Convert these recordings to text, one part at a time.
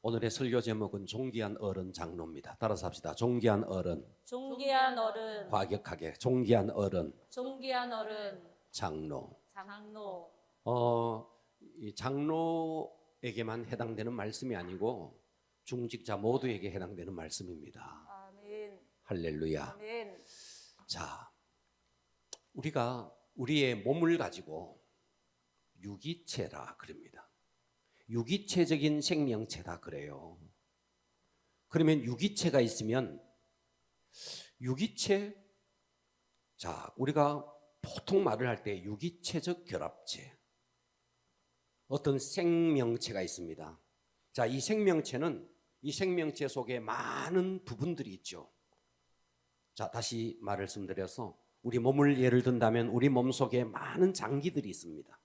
오늘의 설교 제목은 존귀한 어른 장로입니다. 따라서 합시다. 존귀한 어른. 존귀한 어른. 과격하게 존귀한 어른. 존귀한 어른. 장로. 장로. 이 장로에게만 해당되는 말씀이 아니고 중직자 모두에게 해당되는 말씀입니다. 아멘. 할렐루야. 아멘. 자, 우리가 우리의 몸을 가지고 유기체라 그럽니다. 유기체적인 생명체다 그래요. 그러면 유기체가 있으면 유기체, 자, 우리가 보통 말을 할 때 유기체적 결합체, 어떤 생명체가 있습니다. 자, 이 생명체는 이 생명체 속에 많은 부분들이 있죠. 자, 다시 말씀드려서 우리 몸을 예를 든다면 우리 몸 속에 많은 장기들이 있습니다.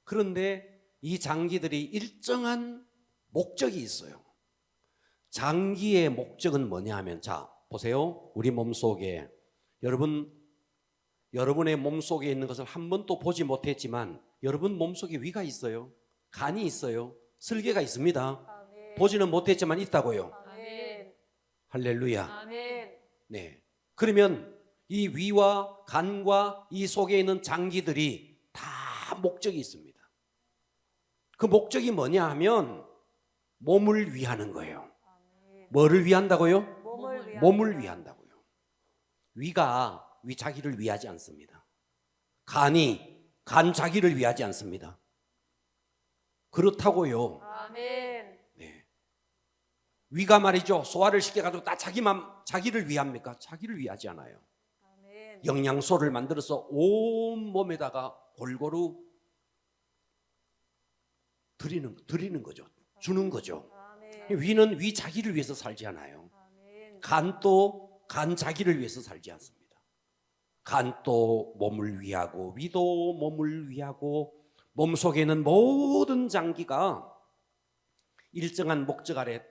그런데 이 장기들이 일정한 목적이 있어요. 장기의 목적은 뭐냐 하면, 자, 보세요. 우리 몸 속에 여러분의 몸 속에 있는 것을 한 번도 보지 못했지만 여러분 몸 속에 위가 있어요. 간이 있어요. 설계가 있습니다. 아멘. 보지는 못했지만 있다고요. 아멘. 할렐루야. 아멘. 네. 그러면 이 위와 간과 이 속에 있는 장기들이 다 목적이 있습니다. 그 목적이 뭐냐 하면 몸을 위하는 거예요. 아멘. 뭐를 위한다고요? 몸을 위한다. 위한다고요. 위가 자기를 위하지 않습니다. 간 자기를 위하지 않습니다. 그렇다고요. 아멘. 네. 위가 말이죠. 소화를 시켜가지고 다 자기를 위합니까? 자기를 위하지 않아요. 아멘. 영양소를 만들어서 온 몸에다가 골고루 드리는 거죠. 주는 거죠. 아멘. 위는 위 자기를 위해서 살지 않아요. 아멘. 간도 간 자기를 위해서 살지 않습니다. 간도 몸을 위하고 위도 몸을 위하고 몸 속에 있는 모든 장기가 일정한 목적 아래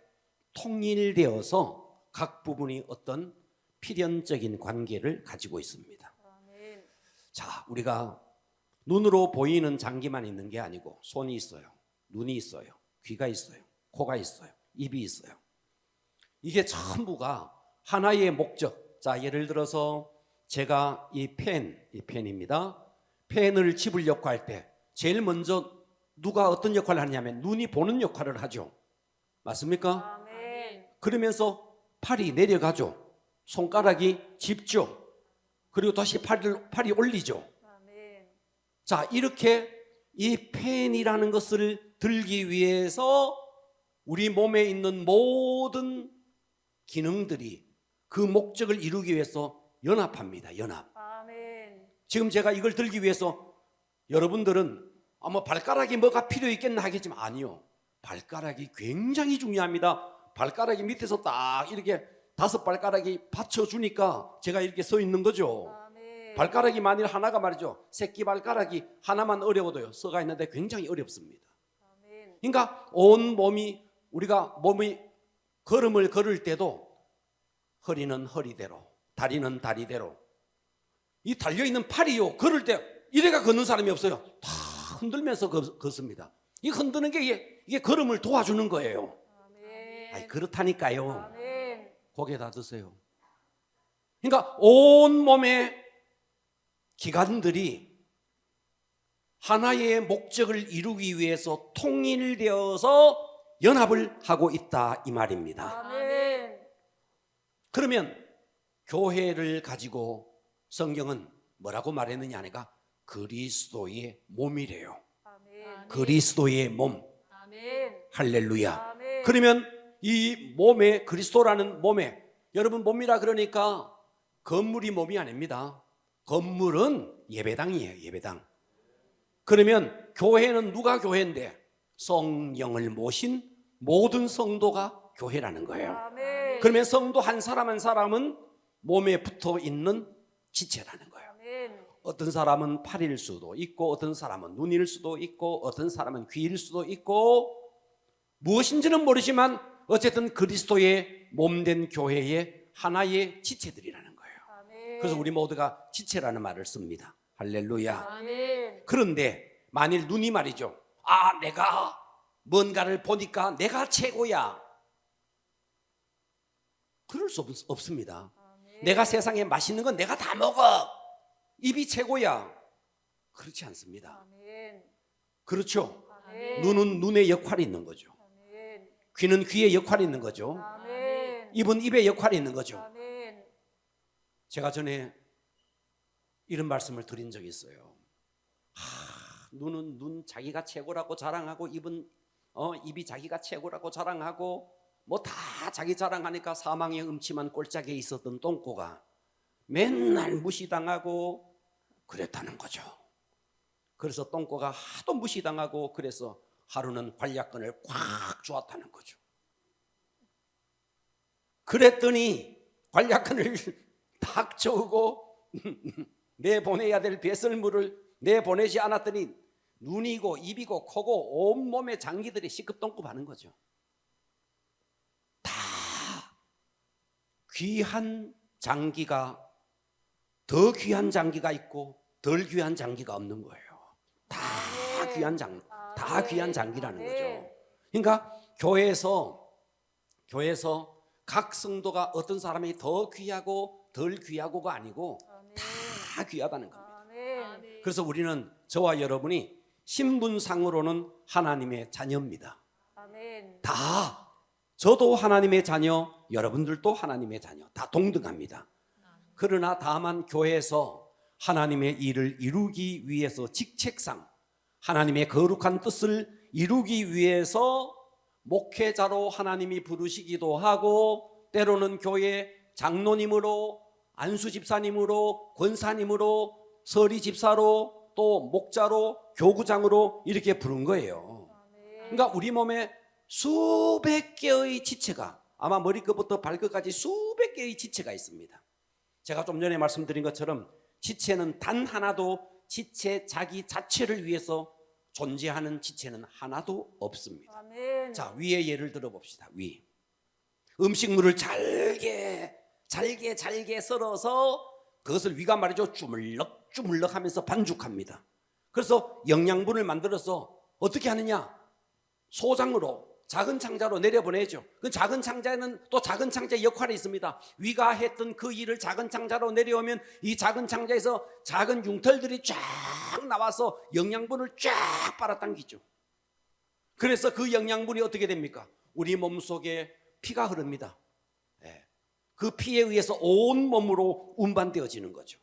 통일되어서 각 부분이 어떤 필연적인 관계를 가지고 있습니다. 아멘. 자, 우리가 눈으로 보이는 장기만 있는 게 아니고 손이 있어요. 눈이 있어요. 귀가 있어요. 코가 있어요. 입이 있어요. 이게 전부가 하나의 목적. 자, 예를 들어서 제가 이 펜입니다. 펜을 집으려고 할 때 제일 먼저 누가 어떤 역할을 하냐면 눈이 보는 역할을 하죠. 맞습니까? 아멘. 그러면서 팔이 내려가죠. 손가락이 짚죠. 그리고 다시 팔이 올리죠. 아멘. 자, 이렇게 이 펜이라는 것을 들기 위해서 우리 몸에 있는 모든 기능들이 그 목적을 이루기 위해서 연합합니다. 연합. 아멘. 지금 제가 이걸 들기 위해서 여러분들은 아마 발가락이 뭐가 필요 있겠나 하겠지만 아니요. 발가락이 굉장히 중요합니다. 발가락이 밑에서 딱 이렇게 5발가락이 받쳐주니까 제가 이렇게 서 있는 거죠. 아멘. 발가락이 만일 하나가 말이죠. 새끼 발가락이 하나만 어려워도요. 서가 있는데 굉장히 어렵습니다. 아멘. 그러니까 온 몸이 몸이 걸음을 걸을 때도 허리는 허리대로, 다리는 다리대로, 이 달려있는 팔이요 걸을 때 이래가 걷는 사람이 없어요. 다 흔들면서 걷습니다. 이 흔드는 게 이게 걸음을 도와주는 거예요. 아멘. 아니, 그렇다니까요. 아멘. 고개 다 드세요. 그러니까 온 몸의 기관들이 하나의 목적을 이루기 위해서 통일되어서 연합을 하고 있다 이 말입니다. 아멘. 그러면 교회를 가지고 성경은 뭐라고 말했느냐 하니까 그리스도의 몸이래요. 아멘. 그리스도의 몸. 아멘. 할렐루야. 아멘. 그러면 이 몸에, 그리스도라는 몸에, 여러분 몸이라 그러니까 건물이 몸이 아닙니다. 건물은 예배당이에요. 예배당. 그러면 교회는 누가 교회인데? 성령을 모신 모든 성도가 교회라는 거예요. 아멘. 그러면 성도 한 사람 한 사람은 몸에 붙어 있는 지체라는 거예요. 아멘. 어떤 사람은 팔일 수도 있고, 어떤 사람은 눈일 수도 있고, 어떤 사람은 귀일 수도 있고, 무엇인지는 모르지만 어쨌든 그리스도의 몸된 교회의 하나의 지체들이라는 거예요. 아멘. 그래서 우리 모두가 지체라는 말을 씁니다. 할렐루야. 아멘. 그런데 만일 눈이 말이죠. 내가 뭔가를 보니까 내가 최고야. 그럴 수 없습니다. 내가 세상에 맛있는 건 내가 다 먹어. 입이 최고야. 그렇지 않습니다. 아멘. 그렇죠? 아멘. 눈은 눈의 역할이 있는 거죠. 아멘. 귀는 귀의 역할이 있는 거죠. 아멘. 입은 입의 역할이 있는 거죠. 아멘. 제가 전에 이런 말씀을 드린 적이 있어요. 눈은 눈 자기가 최고라고 자랑하고 입은 입이 자기가 최고라고 자랑하고 뭐 다 자기 자랑하니까 사망의 음침한 꼴짝에 있었던 똥꼬가 맨날 무시당하고 그랬다는 거죠. 그래서 똥꼬가 하도 무시당하고 그래서 하루는 관략근을 꽉 조았다는 거죠. 그랬더니 관략근을 딱 저으고 내보내야 될 배설물을 내보내지 않았더니 눈이고 입이고 코고 온몸의 장기들이 시급똥급하는 거죠. 다 귀한 장기가 더 귀한 장기가 있고 덜 귀한 장기가 없는 거예요. 다 귀한 장, 다 귀한 장기라는 거죠. 그러니까 교회에서 각 성도가 어떤 사람이 더 귀하고 덜 귀하고가 아니고 다 귀하다는 겁니다. 아멘. 그래서 우리는 저와 여러분이 신분상으로는 하나님의 자녀입니다. 아멘. 다 저도 하나님의 자녀, 여러분들도 하나님의 자녀, 다 동등합니다. 그러나 다만 교회에서 하나님의 일을 이루기 위해서 직책상 하나님의 거룩한 뜻을 이루기 위해서 목회자로 하나님이 부르시기도 하고 때로는 교회 장로님으로 안수 집사님으로 권사님으로 서리 집사로 또 목자로 교구장으로 이렇게 부른 거예요. 그러니까 우리 몸에 수백 개의 지체가 아마 머리끝부터 발끝까지 수백 개의 지체가 있습니다. 제가 좀 전에 말씀드린 것처럼 지체는 단 하나도 지체 자기 자체를 위해서 존재하는 지체는 하나도 없습니다. 아멘. 자, 위에 예를 들어 봅시다. 위. 음식물을 잘게 썰어서 그것을 위가 말이죠. 주물럭 하면서 반죽합니다. 그래서 영양분을 만들어서 어떻게 하느냐? 소장으로 작은 창자로 내려보내죠. 그 작은 창자에는 또 작은 창자의 역할이 있습니다. 위가 했던 그 일을 작은 창자로 내려오면 이 작은 창자에서 작은 융털들이 쫙 나와서 영양분을 쫙 빨아당기죠. 그래서 그 영양분이 어떻게 됩니까? 우리 몸속에 피가 흐릅니다. 그 피에 의해서 온 몸으로 운반되어지는 거죠.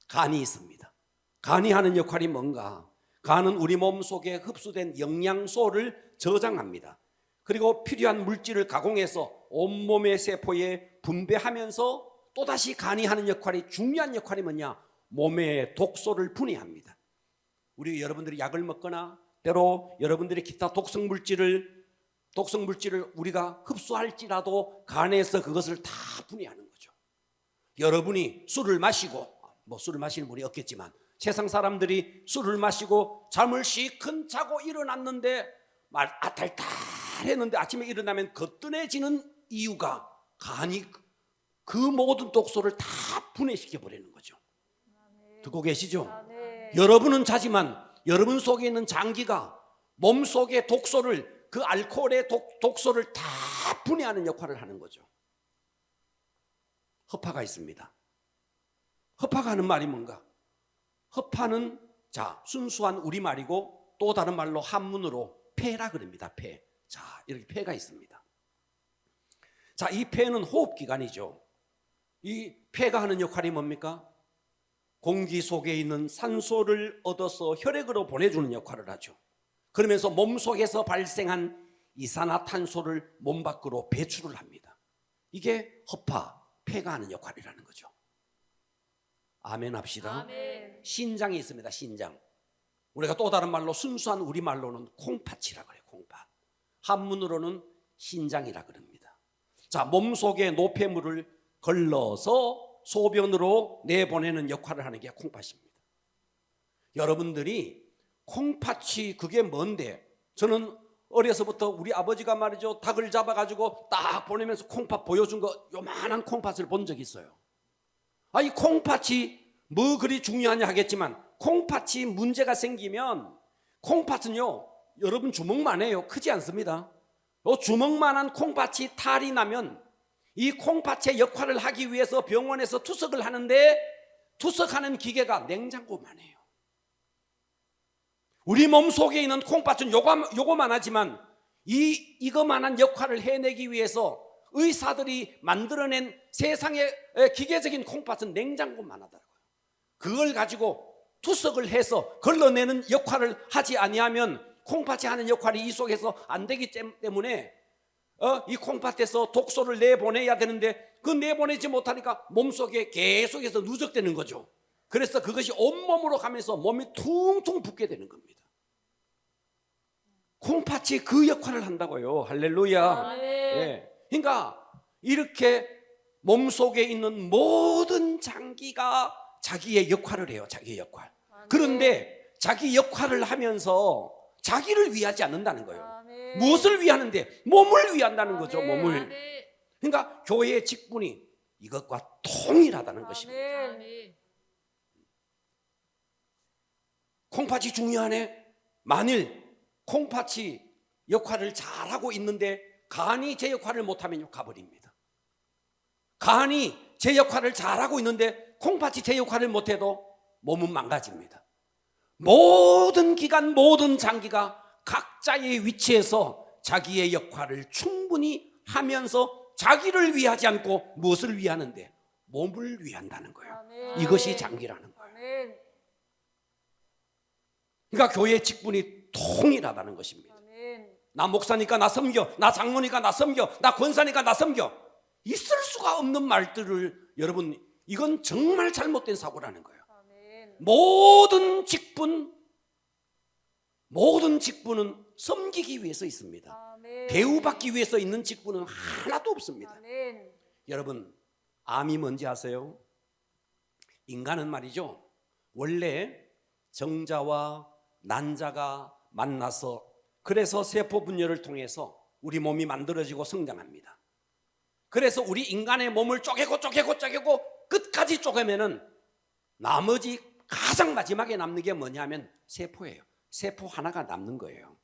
간이 있습니다. 간이 하는 역할이 뭔가? 간은 우리 몸속에 흡수된 영양소를 저장합니다. 그리고 필요한 물질을 가공해서 온몸의 세포에 분배하면서 또다시 간이 하는 역할이 중요한 역할이 뭐냐? 몸의 독소를 분해합니다. 우리 여러분들이 약을 먹거나 때로 여러분들이 기타 독성 물질을 우리가 흡수할지라도 간에서 그것을 다 분해하는 거죠. 여러분이 술을 마시고 술을 마시는 분이 없겠지만 세상 사람들이 술을 마시고 잠을 시큰 자고 일어났는데 아탈탈했는데 아침에 일어나면 거뜬해지는 이유가 간이 그 모든 독소를 다 분해시켜 버리는 거죠. 듣고 계시죠? 아멘. 여러분은 자지만 여러분 속에 있는 장기가 몸 속의 독소를 그 알코올의 독소를 다 분해하는 역할을 하는 거죠. 허파가 있습니다. 허파가 하는 말이 뭔가? 허파는 순수한 우리말이고 또 다른 말로 한문으로 폐라 그럽니다. 폐. 자, 이렇게 폐가 있습니다. 자, 이 폐는 호흡기관이죠. 이 폐가 하는 역할이 뭡니까? 공기 속에 있는 산소를 얻어서 혈액으로 보내주는 역할을 하죠. 그러면서 몸속에서 발생한 이산화탄소를 몸 밖으로 배출을 합니다. 이게 허파, 폐가 하는 역할이라는 거죠. 아멘 합시다. 아멘. 신장이 있습니다. 신장. 우리가 또 다른 말로 순수한 우리말로는 콩팥이라 그래요. 콩팥. 한문으로는 신장이라 그럽니다. 자, 몸속에 노폐물을 걸러서 소변으로 내보내는 역할을 하는 게 콩팥입니다. 여러분들이 콩팥이 그게 뭔데? 저는 어려서부터 우리 아버지가 말이죠, 닭을 잡아가지고 딱 보내면서 콩팥 보여준 거 요만한 콩팥을 본 적이 있어요. 이 콩팥이 뭐 그리 중요하냐 하겠지만 콩팥이 문제가 생기면 콩팥은요 여러분 주먹만 해요. 크지 않습니다. 주먹만한 콩팥이 탈이 나면 이 콩팥의 역할을 하기 위해서 병원에서 투석을 하는데 투석하는 기계가 냉장고만 해요. 우리 몸 속에 있는 콩팥은 요거만 하지만 이거만한 역할을 해내기 위해서 의사들이 만들어낸 세상의 기계적인 콩팥은 냉장고만 하더라고요. 그걸 가지고 투석을 해서 걸러내는 역할을 하지 아니하면 콩팥이 하는 역할이 이 속에서 안 되기 때문에 이 콩팥에서 독소를 내보내야 되는데 그 내보내지 못하니까 몸속에 계속해서 누적되는 거죠. 그래서 그것이 온몸으로 가면서 몸이 퉁퉁 붓게 되는 겁니다. 콩팥이 그 역할을 한다고요. 할렐루야. 예. 그러니까 이렇게 몸속에 있는 모든 장기가 자기의 역할을 해요. 자기의 역할. 그런데 자기 역할을 하면서 자기를 위하지 않는다는 거예요. 무엇을 위하는데? 몸을 위한다는 거죠. 몸을. 그러니까 교회의 직분이 이것과 동일하다는 것입니다. 콩팥이 중요하네. 만일 콩팥이 역할을 잘하고 있는데 간이 제 역할을 못하면 가버립니다. 간이 제 역할을 잘하고 있는데 콩팥이 제 역할을 못해도 몸은 망가집니다. 모든 기관, 모든 장기가 각자의 위치에서 자기의 역할을 충분히 하면서 자기를 위하지 않고 무엇을 위하는데? 몸을 위한다는 거예요. 이것이 장기라는 거예요. 그러니까 교회의 직분이 통일하다는 것입니다. 나 목사니까 나 섬겨, 나 장로니까 나 섬겨, 나 권사니까 나 섬겨. 있을 수가 없는 말들을 여러분, 이건 정말 잘못된 사고라는 거예요. 모든 직분은 섬기기 위해서 있습니다. 대우받기 위해서 있는 직분은 하나도 없습니다. 여러분, 암이 뭔지 아세요? 인간은 말이죠, 원래 정자와 난자가 만나서 그래서 세포 분열을 통해서 우리 몸이 만들어지고 성장합니다. 그래서 우리 인간의 몸을 쪼개고 끝까지 쪼개면은 나머지 가장 마지막에 남는 게 뭐냐면 세포예요. 세포 하나가 남는 거예요.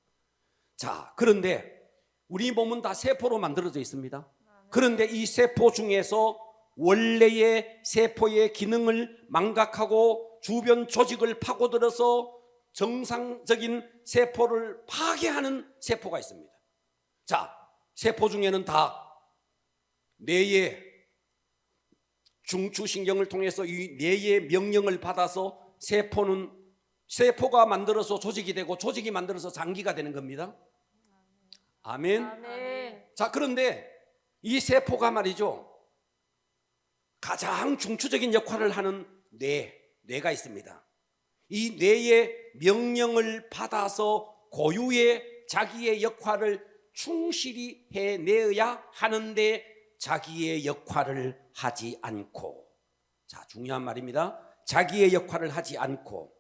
자, 그런데 우리 몸은 다 세포로 만들어져 있습니다. 그런데 이 세포 중에서 원래의 세포의 기능을 망각하고 주변 조직을 파고들어서 정상적인 세포를 파괴하는 세포가 있습니다. 자, 세포 중에는 다 뇌의 중추신경을 통해서 이 뇌의 명령을 받아서 세포가 만들어서 조직이 되고 조직이 만들어서 장기가 되는 겁니다. 아멘. 자, 그런데 이 세포가 말이죠, 가장 중추적인 역할을 하는 뇌가 있습니다. 이 뇌의 명령을 받아서 고유의 자기의 역할을 충실히 해내어야 하는데 자기의 역할을 하지 않고, 자, 중요한 말입니다. 자기의 역할을 하지 않고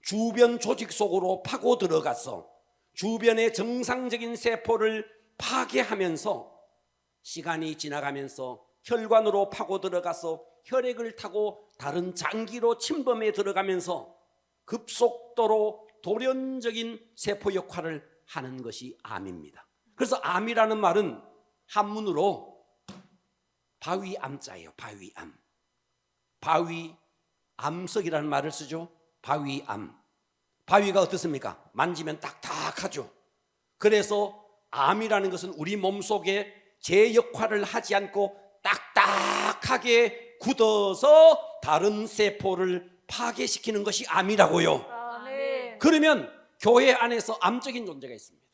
주변 조직 속으로 파고 들어가서 주변의 정상적인 세포를 파괴하면서 시간이 지나가면서 혈관으로 파고 들어가서 혈액을 타고 다른 장기로 침범해 들어가면서 급속도로 돌연적인 세포 역할을 하는 것이 암입니다. 그래서 암이라는 말은 한문으로 바위암자예요. 바위암. 바위암석이라는 말을 쓰죠. 바위암. 바위가 어떻습니까? 만지면 딱딱하죠. 그래서 암이라는 것은 우리 몸속에 제 역할을 하지 않고 딱딱하게 굳어서 다른 세포를 파괴시키는 것이 암이라고요. 그러면 교회 안에서 암적인 존재가 있습니다.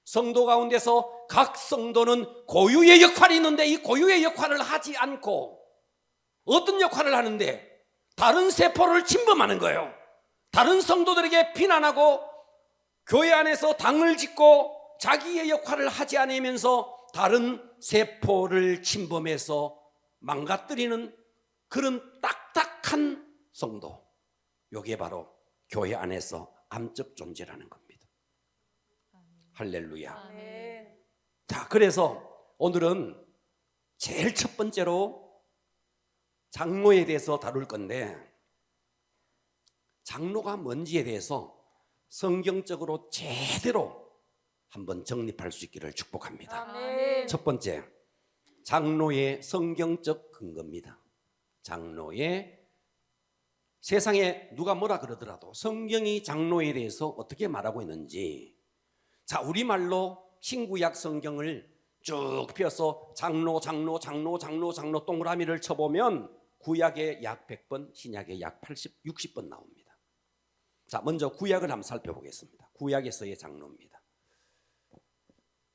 성도 가운데서 각 성도는 고유의 역할이 있는데 이 고유의 역할을 하지 않고 어떤 역할을 하는데 다른 세포를 침범하는 거예요. 다른 성도들에게 비난하고 교회 안에서 당을 짓고 자기의 역할을 하지 않으면서 다른 세포를 침범해서 망가뜨리는 그런 딱딱한 성도, 이게 바로 교회 안에서 암적 존재라는 겁니다. 할렐루야. 아멘. 자, 그래서 오늘은 제일 첫 번째로 장로에 대해서 다룰 건데, 장로가 뭔지에 대해서 성경적으로 제대로 한번 정립할 수 있기를 축복합니다. 아멘. 첫 번째, 장로의 성경적 근거입니다. 장로의, 세상에 누가 뭐라 그러더라도 성경이 장로에 대해서 어떻게 말하고 있는지, 자, 우리말로 신구약 성경을 쭉 펴서 장로 동그라미를 쳐보면 구약에 약 100번, 신약에 약 80, 60번 나옵니다. 자, 먼저 구약을 한번 살펴보겠습니다. 구약에서의 장로입니다.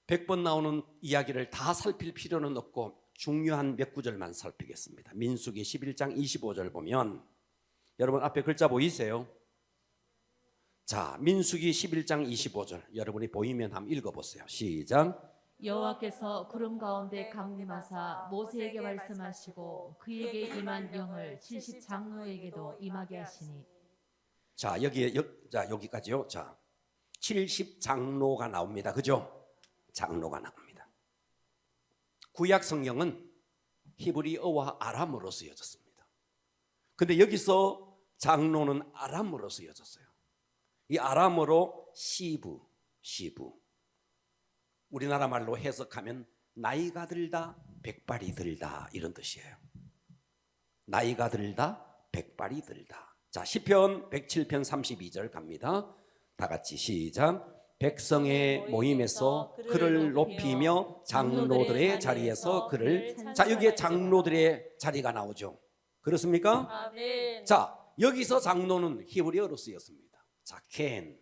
100번 나오는 이야기를 다 살필 필요는 없고 중요한 몇 구절만 살피겠습니다. 민수기 11장 25절 보면, 여러분 앞에 글자 보이세요? 자, 민수기 11장 25절 여러분이 보이면 한번 읽어보세요. 시작. 여호와께서 구름 가운데 강림하사 모세에게 말씀하시고 그에게 임한 영을 70 장로에게도 임하게 하시니. 자, 여기까지요. 자, 70 장로가 나옵니다. 그죠? 장로가 나옵니다. 구약 성경은 히브리어와 아람어로 쓰여졌습니다. 근데 여기서 장로는 아람어로 쓰여졌어요. 이 아람어로 시부. 우리나라 말로 해석하면 나이가 들다, 백발이 들다, 이런 뜻이에요. 나이가 들다, 백발이 들다. 자, 시편 107편 32절 갑니다. 다 같이 시작. 백성의 모임에서 그를 높이며 장로들의 자리에서 그를. 자, 여기에 장로들의 자리가 나오죠. 그렇습니까? 아멘. 자, 여기서 장로는 히브리어로 쓰였습니다. 자켄.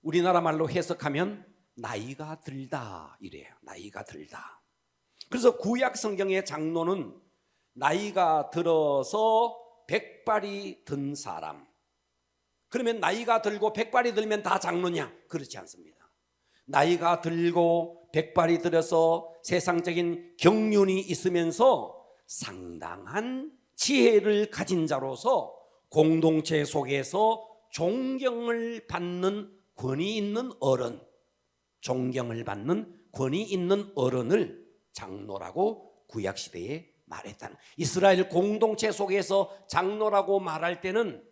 우리나라 말로 해석하면 나이가 들다 이래요. 나이가 들다. 그래서 구약 성경의 장로는 나이가 들어서 백발이 든 사람. 그러면 나이가 들고 백발이 들면 다 장로냐? 그렇지 않습니다. 나이가 들고 백발이 들어서 세상적인 경륜이 있으면서 상당한 지혜를 가진 자로서 공동체 속에서 존경을 받는 권위 있는 어른, 존경을 받는 권위 있는 어른을 장로라고 구약시대에 말했다는. 이스라엘 공동체 속에서 장로라고 말할 때는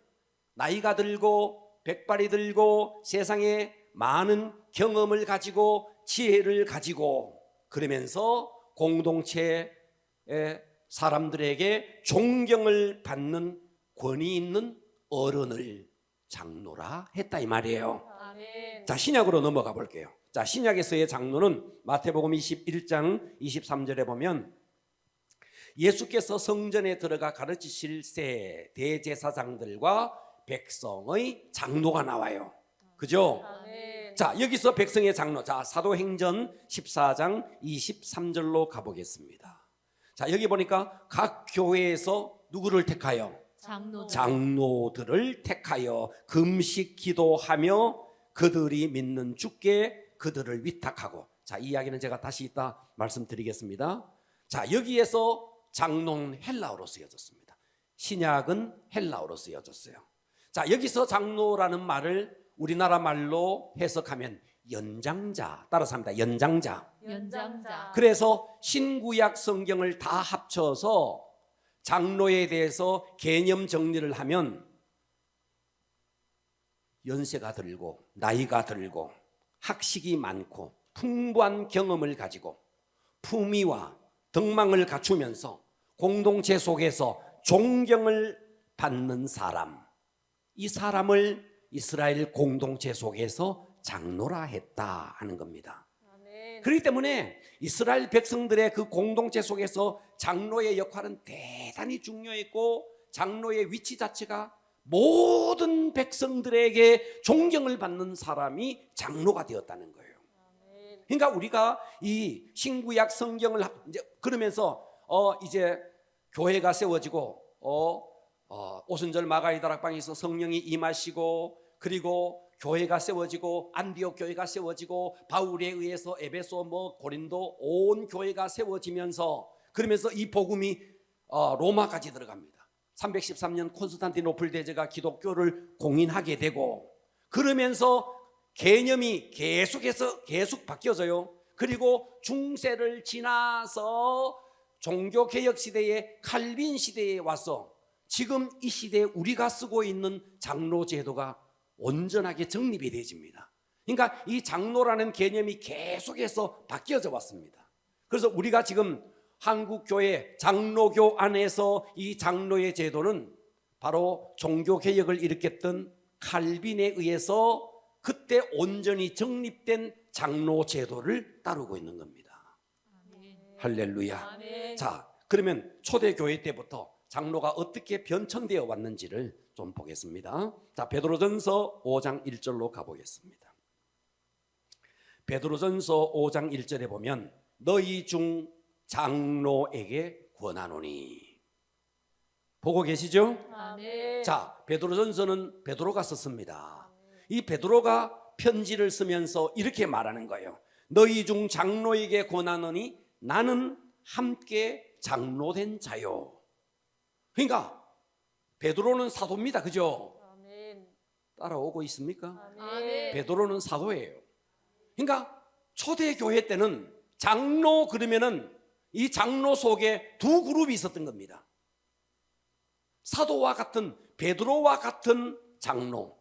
나이가 들고 백발이 들고 세상에 많은 경험을 가지고 지혜를 가지고 그러면서 공동체의 사람들에게 존경을 받는 권위 있는 어른을 장로라 했다 이 말이에요. 아멘. 자, 신약으로 넘어가 볼게요. 자, 신약에서의 장로는 마태복음 21장 23절에 보면 예수께서 성전에 들어가 가르치실 새 대제사장들과 백성의 장로가 나와요. 그죠? 아멘. 자, 여기서 백성의 장로. 자, 사도행전 14장 23절로 가보겠습니다. 자, 여기 보니까 각 교회에서 누구를 택하여? 장로들을 택하여 금식 기도하며 그들이 믿는 주께 그들을 위탁하고. 자, 이 이야기는 제가 다시 이따 말씀드리겠습니다. 자, 여기에서 장로는 헬라어로 쓰여졌습니다. 신약은 헬라어로 쓰여졌어요. 자, 여기서 장로라는 말을 우리나라 말로 해석하면 연장자, 따라서 합니다. 연장자. 그래서 신구약 성경을 다 합쳐서 장로에 대해서 개념 정리를 하면 연세가 들고 나이가 들고 학식이 많고 풍부한 경험을 가지고 품위와 덕망을 갖추면서 공동체 속에서 존경을 받는 사람, 이 사람을 이스라엘 공동체 속에서 장로라 했다 하는 겁니다. 아멘. 그렇기 때문에 이스라엘 백성들의 그 공동체 속에서 장로의 역할은 대단히 중요했고 장로의 위치 자체가 모든 백성들에게 존경을 받는 사람이 장로가 되었다는 거예요. 아멘. 그러니까 우리가 이 신구약 성경을 이제 그러면서 이제 교회가 세워지고 오순절 마가이 다락방에서 성령이 임하시고 그리고 교회가 세워지고 안디옥 교회가 세워지고 바울에 의해서 에베소 고린도 온 교회가 세워지면서 그러면서 이 복음이 로마까지 들어갑니다. 313년 콘스탄티노플 대제가 기독교를 공인하게 되고 그러면서 개념이 계속 바뀌어져요. 그리고 중세를 지나서 종교개혁 시대의 칼빈 시대에 와서 지금 이 시대에 우리가 쓰고 있는 장로 제도가 온전하게 정립이 되어집니다. 그러니까 이 장로라는 개념이 계속해서 바뀌어져 왔습니다. 그래서 우리가 지금 한국교회 장로교 안에서 이 장로의 제도는 바로 종교개혁을 일으켰던 칼빈에 의해서 그때 온전히 정립된 장로 제도를 따르고 있는 겁니다. 할렐루야. 아멘. 자, 그러면 초대교회 때부터 장로가 어떻게 변천되어 왔는지를 좀 보겠습니다. 자, 베드로전서 5장 1절로 가보겠습니다. 베드로전서 5장 1절에 보면 너희 중 장로에게 권하노니. 보고 계시죠? 아멘. 자, 베드로전서는 베드로가 썼습니다. 이 베드로가 편지를 쓰면서 이렇게 말하는 거예요. 너희 중 장로에게 권하노니 나는 함께 장로된 자요. 그러니까 베드로는 사도입니다. 그죠? 아멘. 따라오고 있습니까? 아멘. 베드로는 사도예요. 그러니까 초대교회 때는 장로 그러면은 이 장로 속에 두 그룹이 있었던 겁니다. 사도와 같은 베드로와 같은 장로.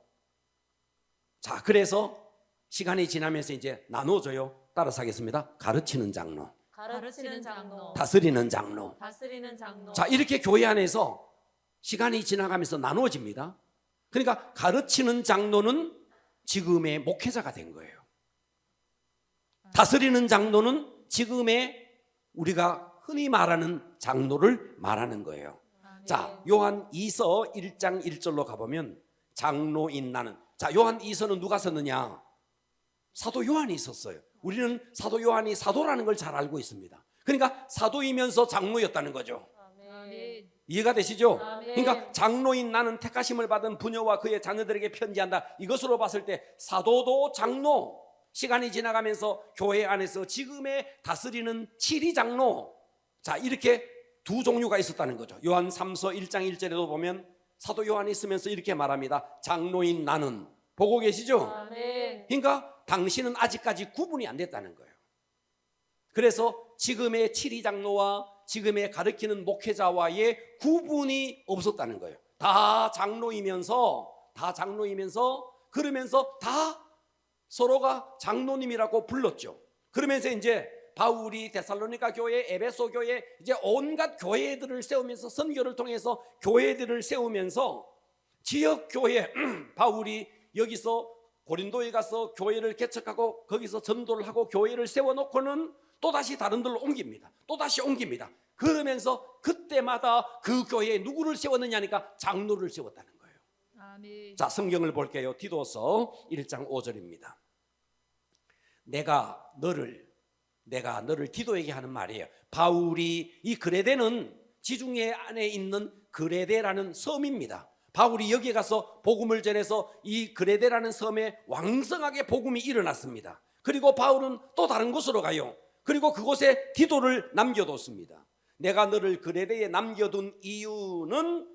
자, 그래서 시간이 지나면서 이제 나눠져요. 따라서 하겠습니다. 가르치는 장로, 가르치는 장로, 다스리는 장로. 다스리는 장로. 자, 이렇게 교회 안에서 시간이 지나가면서 나눠집니다. 그러니까 가르치는 장로는 지금의 목회자가 된 거예요. 다스리는 장로는 지금의 우리가 흔히 말하는 장로를 말하는 거예요. 자, 요한 2서 1장 1절로 가보면 장로인 나는. 자, 요한 2서는 누가 썼느냐? 사도 요한이 썼어요. 우리는 사도 요한이 사도라는 걸 잘 알고 있습니다. 그러니까 사도이면서 장로였다는 거죠. 아멘. 이해가 되시죠? 아멘. 그러니까 장로인 나는 택하심을 받은 부녀와 그의 자녀들에게 편지한다. 이것으로 봤을 때 사도도 장로, 시간이 지나가면서 교회 안에서 지금의 다스리는 치리 장로. 자, 이렇게 두 종류가 있었다는 거죠. 요한 3서 1장 1절에도 보면 사도 요한이 쓰면서 이렇게 말합니다. 장로인 나는. 보고 계시죠? 아멘. 그러니까 당신은 아직까지 구분이 안 됐다는 거예요. 그래서 지금의 치리 장로와 지금의 가르치는 목회자와의 구분이 없었다는 거예요. 다 장로이면서 그러면서 다 서로가 장로님이라고 불렀죠. 그러면서 이제 바울이 데살로니가 교회, 에베소 교회, 이제 온갖 교회들을 세우면서 선교를 통해서 교회들을 세우면서 지역 교회 바울이 여기서 고린도에 가서 교회를 개척하고 거기서 전도를 하고 교회를 세워놓고는 또다시 다른 데로 옮깁니다. 또다시 옮깁니다. 그러면서 그때마다 그 교회에 누구를 세웠느냐니까 장로를 세웠다는 거예요. 아멘. 자, 성경을 볼게요. 디도서 1장 5절입니다. 내가 너를 디도에게 하는 말이에요. 바울이 이 그레데는 지중해 안에 있는 그레데라는 섬입니다. 바울이 여기에 가서 복음을 전해서 이 그레데라는 섬에 왕성하게 복음이 일어났습니다. 그리고 바울은 또 다른 곳으로 가요. 그리고 그곳에 디도를 남겨뒀습니다. 내가 너를 그레데에 남겨둔 이유는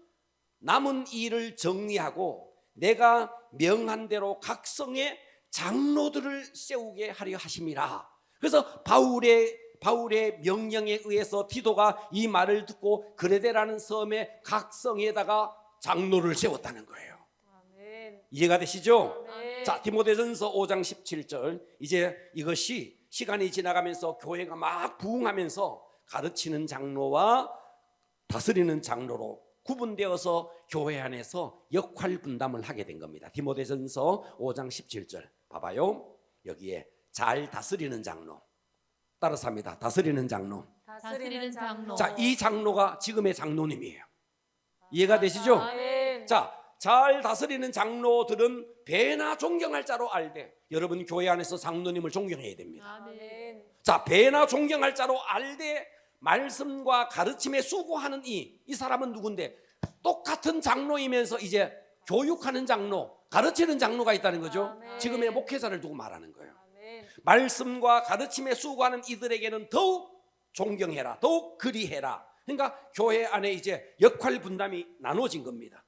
남은 일을 정리하고 내가 명한 대로 각 성에 장로들을 세우게 하려 하심이라. 그래서 바울의 명령에 의해서 디도가 이 말을 듣고 그레데라는 섬의 각 성에다가 장로를 세웠다는 거예요. 아멘. 이해가 되시죠? 아멘. 자, 디모데전서 5장 17절. 이제 이것이 시간이 지나가면서 교회가 막 부흥하면서 가르치는 장로와 다스리는 장로로 구분되어서 교회 안에서 역할 분담을 하게 된 겁니다. 디모데전서 5장 17절 봐봐요. 여기에 잘 다스리는 장로. 따라서 합니다. 다스리는 장로. 다스리는 장로. 자, 이 장로가 지금의 장로님이에요. 이해가 되시죠? 아멘. 자, 잘 다스리는 장로들은 배나 존경할 자로 알되. 여러분 교회 안에서 장로님을 존경해야 됩니다. 아멘. 자, 배나 존경할 자로 알되 말씀과 가르침에 수고하는 이 사람은 누군데? 똑같은 장로이면서 이제 교육하는 장로, 가르치는 장로가 있다는 거죠. 아멘. 지금의 목회자를 두고 말하는 거예요. 아멘. 말씀과 가르침에 수고하는 이들에게는 더욱 존경해라, 더욱 그리해라. 그러니까 교회 안에 이제 역할 분담이 나눠진 겁니다.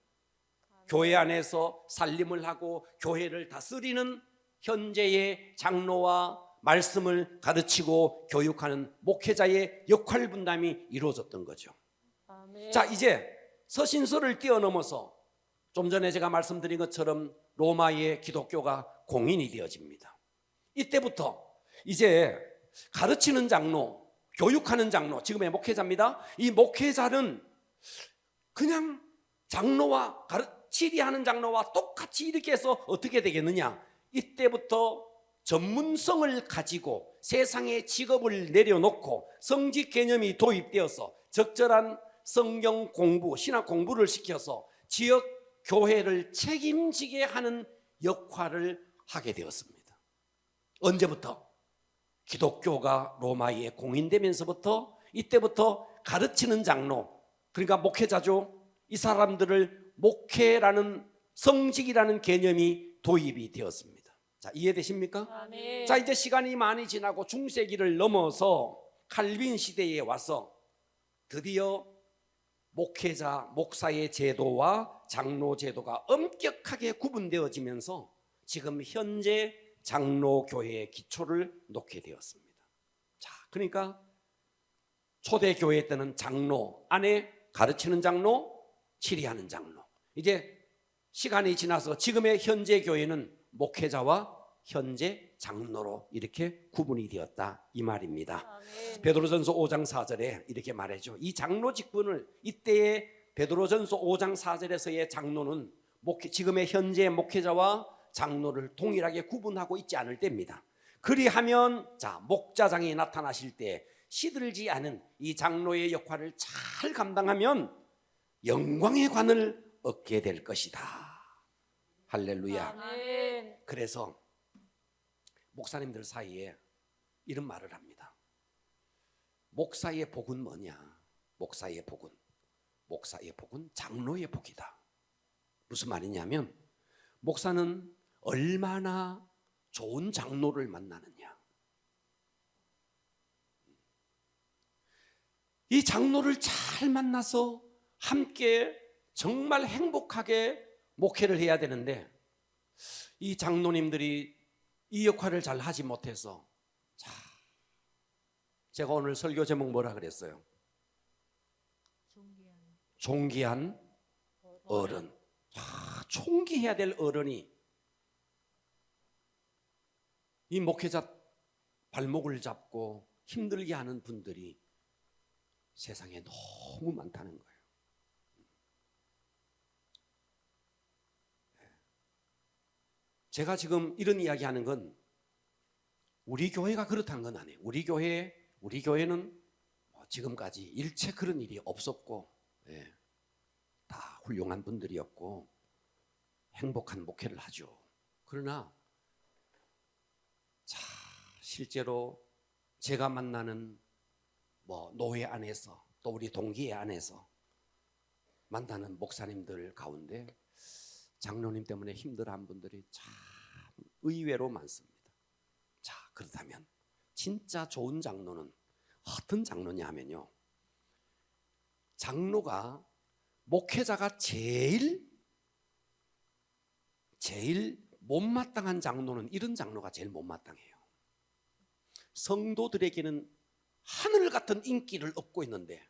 교회 안에서 살림을 하고 교회를 다스리는 현재의 장로와 말씀을 가르치고 교육하는 목회자의 역할 분담이 이루어졌던 거죠. 아멘. 자, 이제 서신서를 뛰어넘어서 좀 전에 제가 말씀드린 것처럼 로마의 기독교가 공인이 되어집니다. 이때부터 이제 가르치는 장로, 교육하는 장로, 지금의 목회자입니다. 이 목회자는 그냥 장로와 치리하는 장로와 똑같이 이렇게 해서 어떻게 되겠느냐? 이때부터 전문성을 가지고 세상의 직업을 내려놓고 성직 개념이 도입되어서 적절한 성경 공부, 신학 공부를 시켜서 지역 교회를 책임지게 하는 역할을 하게 되었습니다. 언제부터? 기독교가 로마에 공인되면서부터 이때부터 가르치는 장로, 그러니까 목회자죠. 이 사람들을 목회라는 성직이라는 개념이 도입이 되었습니다. 자, 이해되십니까? 아멘. 자, 이제 시간이 많이 지나고 중세기를 넘어서 칼빈 시대에 와서 드디어 목회자, 목사의 제도와 장로 제도가 엄격하게 구분되어지면서 지금 현재 장로교회의 기초를 놓게 되었습니다. 자, 그러니까 초대교회 때는 장로 안에 가르치는 장로, 치리하는 장로. 이제 시간이 지나서 지금의 현재 교회는 목회자와 현재 장로로 이렇게 구분이 되었다 이 말입니다. 아멘. 베드로전서 5장 4절에 이렇게 말해줘. 이 장로 직분을 이때의 베드로전서 5장 4절에서의 장로는 지금의 현재 목회자와 장로를 동일하게 구분하고 있지 않을 때입니다. 그리하면 자, 목자장이 나타나실 때 시들지 않은 이 장로의 역할을 잘 감당하면 영광의 관을 얻게 될 것이다. 할렐루야. 아멘. 그래서 목사님들 사이에 이런 말을 합니다. 목사의 복은 뭐냐? 목사의 복은 장로의 복이다. 무슨 말이냐면 목사는 얼마나 좋은 장로를 만나느냐. 이 장로를 잘 만나서 함께 정말 행복하게 목회를 해야 되는데 이 장로님들이 이 역할을 잘 하지 못해서 자, 제가 오늘 설교 제목 뭐라 그랬어요? 존귀한 어른. 존귀해야 될 어른이 이 목회자 발목을 잡고 힘들게 하는 분들이 세상에 너무 많다는 거예요. 제가 지금 이런 이야기 하는 건 우리 교회가 그렇다는 건 아니에요. 우리 교회는 지금까지 일체 그런 일이 없었고, 예, 다 훌륭한 분들이었고 행복한 목회를 하죠. 그러나 자, 실제로 제가 만나는 노회 안에서 또 우리 동기회 안에서 만나는 목사님들 가운데 장로님 때문에 힘들어한 분들이 참 의외로 많습니다. 자, 그렇다면 진짜 좋은 장로는 어떤 장로냐 하면요, 장로가 목회자가 제일 못마땅한 장로는 이런 장로가 제일 못마땅해요. 성도들에게는 하늘 같은 인기를 얻고 있는데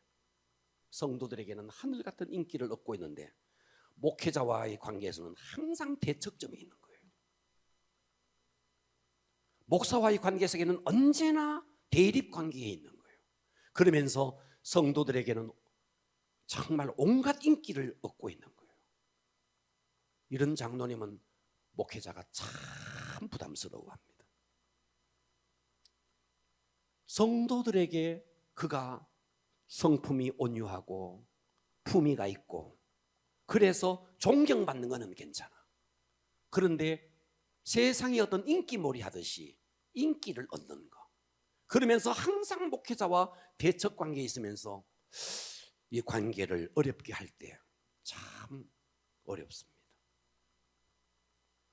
목회자와의 관계에서는 항상 대척점에 있는 거예요. 목사와의 관계 속에는 언제나 대립 관계에 있는 거예요. 그러면서 성도들에게는 정말 온갖 인기를 얻고 있는 거예요. 이런 장로님은 목회자가 참 부담스러워합니다. 성도들에게 그가 성품이 온유하고 품위가 있고 그래서 존경받는 것은 괜찮아. 그런데 세상이 어떤 인기몰이 하듯이 인기를 얻는 거, 그러면서 항상 목회자와 대척 관계에 있으면서 이 관계를 어렵게 할 때 참 어렵습니다.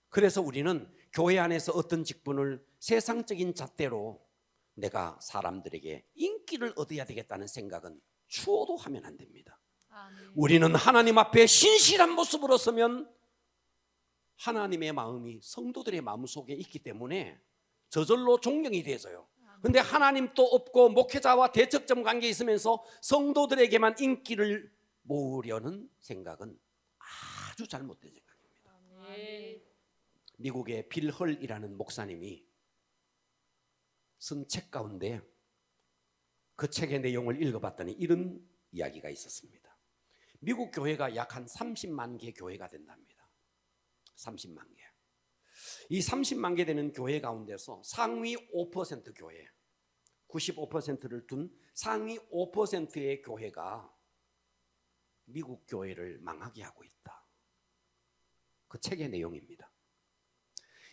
그래서 우리는 교회 안에서 어떤 직분을 세상적인 잣대로 내가 사람들에게 인기를 얻어야 되겠다는 생각은 추호도 하면 안 됩니다. 아멘. 우리는 하나님 앞에 신실한 모습으로 서면 하나님의 마음이 성도들의 마음 속에 있기 때문에 저절로 존경이 돼서요. 근데 하나님도 없고 목회자와 대척점 관계에 있으면서 성도들에게만 인기를 모으려는 생각은 아주 잘못된 생각입니다. 아멘. 미국의 빌 헐이라는 목사님이 쓴 책 가운데 그 책의 내용을 읽어봤더니 이런 이야기가 있었습니다. 미국 교회가 약 한 30만 개 교회가 된답니다. 30만 개. 이 30만 개 되는 교회 가운데서 상위 5% 교회, 95%를 둔 상위 5%의 교회가 미국 교회를 망하게 하고 있다. 그 책의 내용입니다.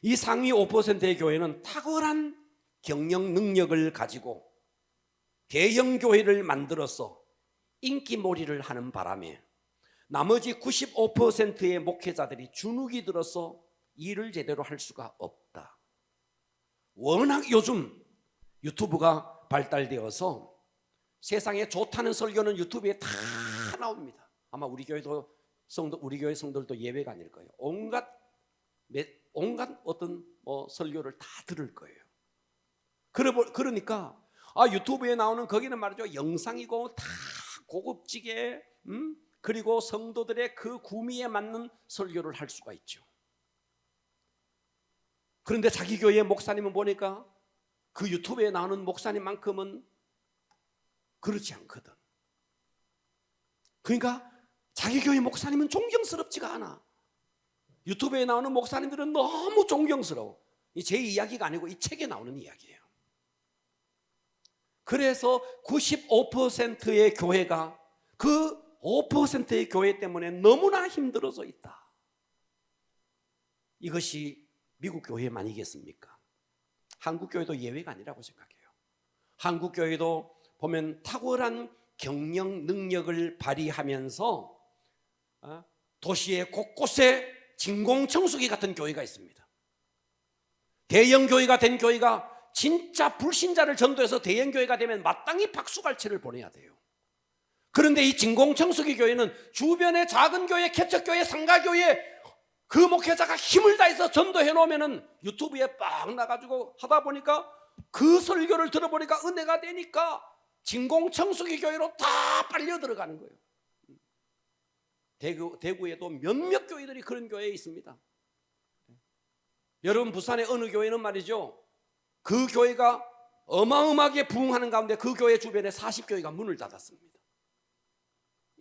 이 상위 5%의 교회는 탁월한 경영 능력을 가지고 대형 교회를 만들어서 인기몰이를 하는 바람에 나머지 95%의 목회자들이 주눅이 들어서 일을 제대로 할 수가 없다. 워낙 요즘 유튜브가 발달되어서 세상에 좋다는 설교는 유튜브에 다 나옵니다. 아마 우리 교회 성도들도 예외가 아닐 거예요. 온갖 어떤 설교를 다 들을 거예요. 그러니까 유튜브에 나오는 거기는 말이죠, 영상이고 다 고급지게 그리고 성도들의 그 구미에 맞는 설교를 할 수가 있죠. 그런데 자기 교회 목사님은 보니까 그 유튜브에 나오는 목사님만큼은 그렇지 않거든. 그러니까 자기 교회 목사님은 존경스럽지가 않아. 유튜브에 나오는 목사님들은 너무 존경스러워. 제 이야기가 아니고 이 책에 나오는 이야기예요. 그래서 95%의 교회가 그 5%의 교회 때문에 너무나 힘들어져 있다. 이것이 미국 교회만이겠습니까? 한국 교회도 예외가 아니라고 생각해요. 한국 교회도 보면 탁월한 경영 능력을 발휘하면서 도시의 곳곳에 진공청소기 같은 교회가 있습니다. 대형 교회가 된 교회가 진짜 불신자를 전도해서 대형 교회가 되면 마땅히 박수갈채를 보내야 돼요. 그런데 이 진공청소기 교회는 주변의 작은 교회, 개척교회, 상가교회 그 목회자가 힘을 다해서 전도해 놓으면은 유튜브에 빡 나가지고 하다 보니까 그 설교를 들어보니까 은혜가 되니까 진공청소기 교회로 다 빨려 들어가는 거예요. 대구에도 몇몇 교회들이 그런 교회에 있습니다. 여러분 부산의 어느 교회는 말이죠, 그 교회가 어마어마하게 부흥하는 가운데 그 교회 주변에 40교회가 문을 닫았습니다.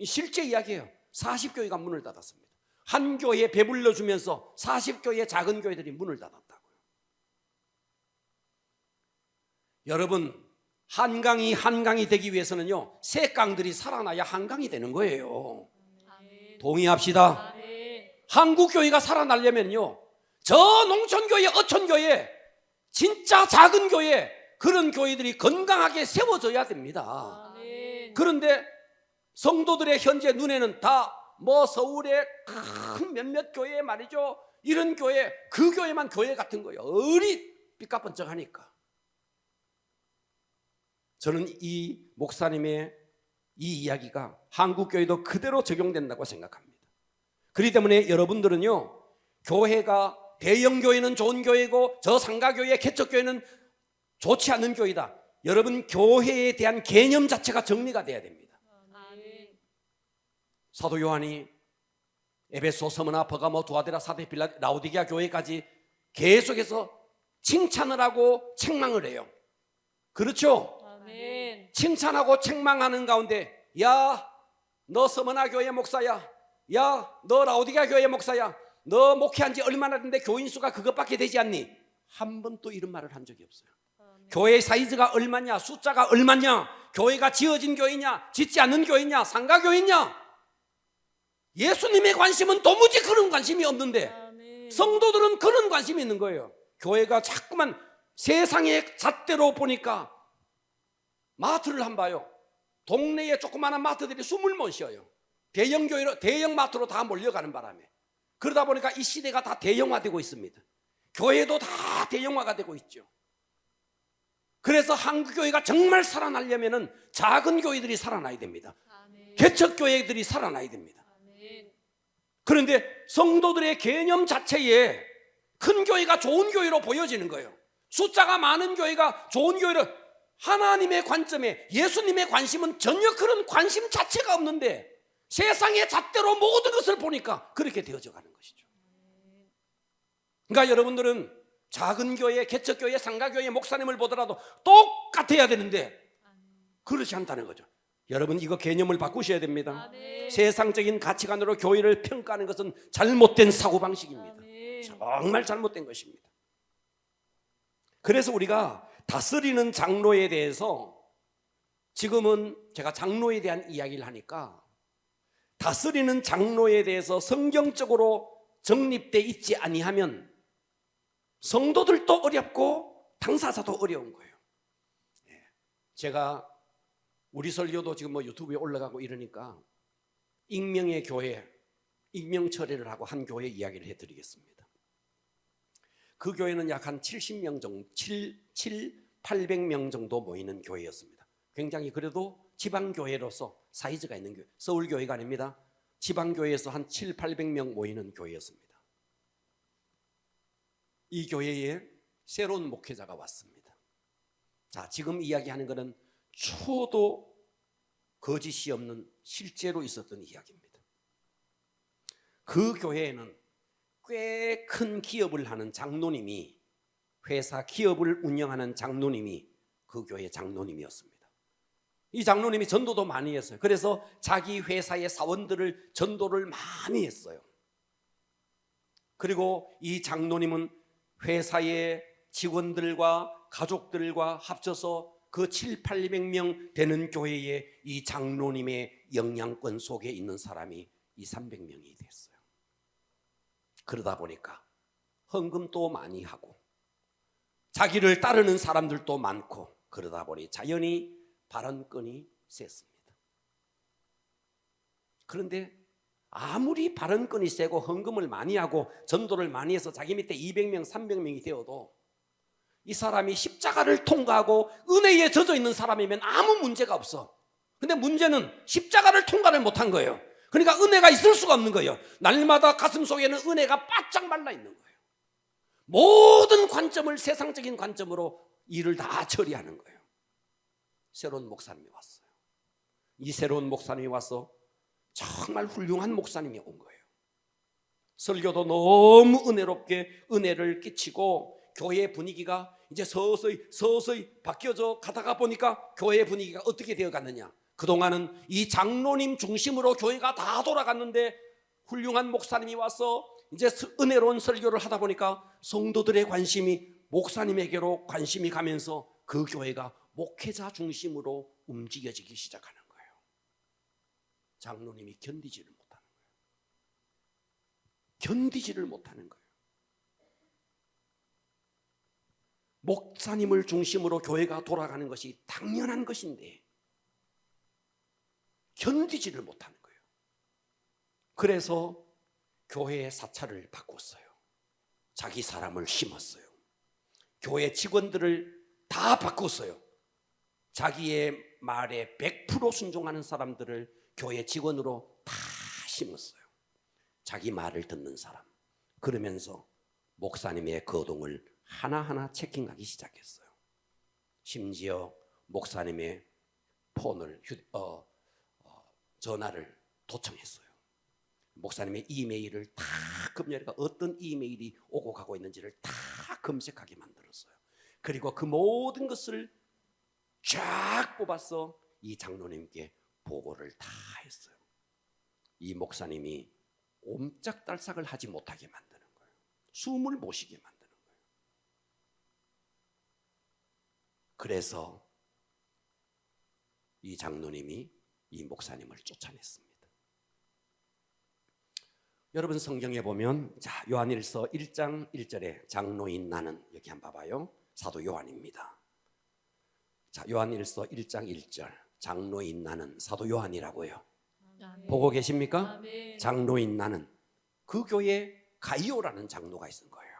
실제 이야기예요. 40교회가 문을 닫았습니다. 한 교회에 배불러 주면서 40교회 작은 교회들이 문을 닫았다고요. 여러분, 한강이 되기 위해서는요, 새 강들이 살아나야 한강이 되는 거예요. 동의합시다. 한국 교회가 살아나려면요, 저 농촌교회, 어촌교회, 진짜 작은 교회, 그런 교회들이 건강하게 세워져야 됩니다. 그런데 성도들의 현재 눈에는 다 서울의 큰 몇몇 교회 말이죠, 이런 교회, 그 교회만 교회 같은 거예요. 삐까뻔쩍하니까. 저는 이 목사님의 이 이야기가 한국 교회도 그대로 적용된다고 생각합니다. 그렇기 때문에 여러분들은요, 교회가 대형 교회는 좋은 교회고 저 상가교회, 개척교회는 좋지 않은 교회다. 여러분 교회에 대한 개념 자체가 정리가 돼야 됩니다. 사도 요한이 에베소, 스무나, 버가모, 두아데라, 사데, 빌라, 라오디게아 교회까지 계속해서 칭찬을 하고 책망을 해요. 그렇죠? 아멘. 칭찬하고 책망하는 가운데, 야, 너 스무나 교회 목사야, 야, 너 라오디게아 교회 목사야, 너 목회한 지 얼마나 됐는데 교인 수가 그것밖에 되지 않니? 한 번도 이런 말을 한 적이 없어요. 교회의 사이즈가 얼마냐, 숫자가 얼마냐, 교회가 지어진 교회냐, 짓지 않는 교회냐, 상가교회냐, 예수님의 관심은 도무지 그런 관심이 없는데 성도들은 그런 관심이 있는 거예요. 교회가 자꾸만 세상의 잣대로 보니까 마트를 한번 봐요. 동네에 조그마한 마트들이 숨을 못 쉬어요. 대형 교회로, 대형 마트로 다 몰려가는 바람에. 그러다 보니까 이 시대가 다 대형화되고 있습니다. 교회도 다 대형화가 되고 있죠. 그래서 한국 교회가 정말 살아나려면 작은 교회들이 살아나야 됩니다. 개척 교회들이 살아나야 됩니다. 그런데 성도들의 개념 자체에 큰 교회가 좋은 교회로 보여지는 거예요. 숫자가 많은 교회가 좋은 교회로, 하나님의 관점에 예수님의 관심은 전혀 그런 관심 자체가 없는데 세상의 잣대로 모든 것을 보니까 그렇게 되어져 가는 것이죠. 그러니까 여러분들은 작은 교회, 개척교회, 상가교회 목사님을 보더라도 똑같아야 되는데 그렇지 않다는 거죠. 여러분 이거 개념을 바꾸셔야 됩니다. 아멘. 세상적인 가치관으로 교회를 평가하는 것은 잘못된 사고방식입니다. 아멘. 정말 잘못된 것입니다. 그래서 우리가 다스리는 장로에 대해서 지금은 제가 장로에 대한 이야기를 하니까 다스리는 장로에 대해서 성경적으로 정립되어 있지 아니하면 성도들도 어렵고 당사자도 어려운 거예요. 제가 우리 설교도 지금 뭐 유튜브에 올라가고 이러니까 익명의 교회, 익명 처리를 하고 한 교회 이야기를 해드리겠습니다. 그 교회는 약 한 70명 정도, 800명 정도 모이는 교회였습니다. 굉장히 그래도 지방교회로서 사이즈가 있는 교회, 서울교회가 아닙니다. 지방교회에서 한 800명 모이는 교회였습니다. 이 교회에 새로운 목회자가 왔습니다. 자, 지금 이야기하는 것은 초도 거짓이 없는 실제로 있었던 이야기입니다. 그 교회에는 꽤 큰 기업을 하는 장로님이, 회사 기업을 운영하는 장로님이 그 교회 장로님이었습니다. 이 장로님이 전도도 많이 했어요. 그래서 자기 회사의 사원들을 전도를 많이 했어요. 그리고 이 장로님은 회사의 직원들과 가족들과 합쳐서 그 800명 되는 교회에 이 장로님의 영향권 속에 있는 사람이 300명이 됐어요. 그러다 보니까 헌금도 많이 하고 자기를 따르는 사람들도 많고 그러다 보니 자연히 발언권이 셌습니다. 그런데 아무리 발언권이 세고 헌금을 많이 하고 전도를 많이 해서 자기 밑에 200명, 300명이 되어도 이 사람이 십자가를 통과하고 은혜에 젖어 있는 사람이면 아무 문제가 없어. 근데 문제는 십자가를 통과를 못한 거예요. 그러니까 은혜가 있을 수가 없는 거예요. 날마다 가슴 속에는 은혜가 바짝 말라 있는 거예요. 모든 관점을 세상적인 관점으로 일을 다 처리하는 거예요. 새로운 목사님이 왔어요. 이 새로운 목사님이 와서 정말 훌륭한 목사님이 온 거예요. 설교도 너무 은혜롭게 은혜를 끼치고 교회 분위기가 이제 서서히 바뀌어져 가다가 보니까 교회 분위기가 어떻게 되어 갔느냐. 그동안은 이 장로님 중심으로 교회가 다 돌아갔는데 훌륭한 목사님이 와서 이제 은혜로운 설교를 하다 보니까 성도들의 관심이 목사님에게로 관심이 가면서 그 교회가 목회자 중심으로 움직여지기 시작하는 거예요. 장로님이 견디지를 못하는 거예요. 견디지를 못하는 거예요. 목사님을 중심으로 교회가 돌아가는 것이 당연한 것인데 견디지를 못하는 거예요. 그래서 교회의 사찰을 바꿨어요. 자기 사람을 심었어요. 교회 직원들을 다 바꿨어요. 자기의 말에 100% 순종하는 사람들을 교회 직원으로 다 심었어요. 자기 말을 듣는 사람. 그러면서 목사님의 거동을 하나하나 체킹하기 시작했어요. 심지어 목사님의 폰을 전화를 도청했어요. 목사님의 이메일을 다 검열해가 어떤 이메일이 오고 가고 있는지를 다 검색하게 만들었어요. 그리고 그 모든 것을 쫙 뽑아서 이 장로님께 보고를 다 했어요. 이 목사님이 옴짝달싹을 하지 못하게 만드는 거예요. 숨을 못 쉬게 만드는 거예요. 그래서 이 장로님이 이 목사님을 쫓아냈습니다. 여러분 성경에 보면 자 요한일서 1장 1절에 장로인 나는 여기 한번 봐봐요. 사도 요한입니다. 자 요한일서 1장 1절 장로인 나는 사도 요한이라고요. 아멘. 보고 계십니까? 아멘. 장로인 나는 그 교회에 가이오라는 장로가 있는 거예요.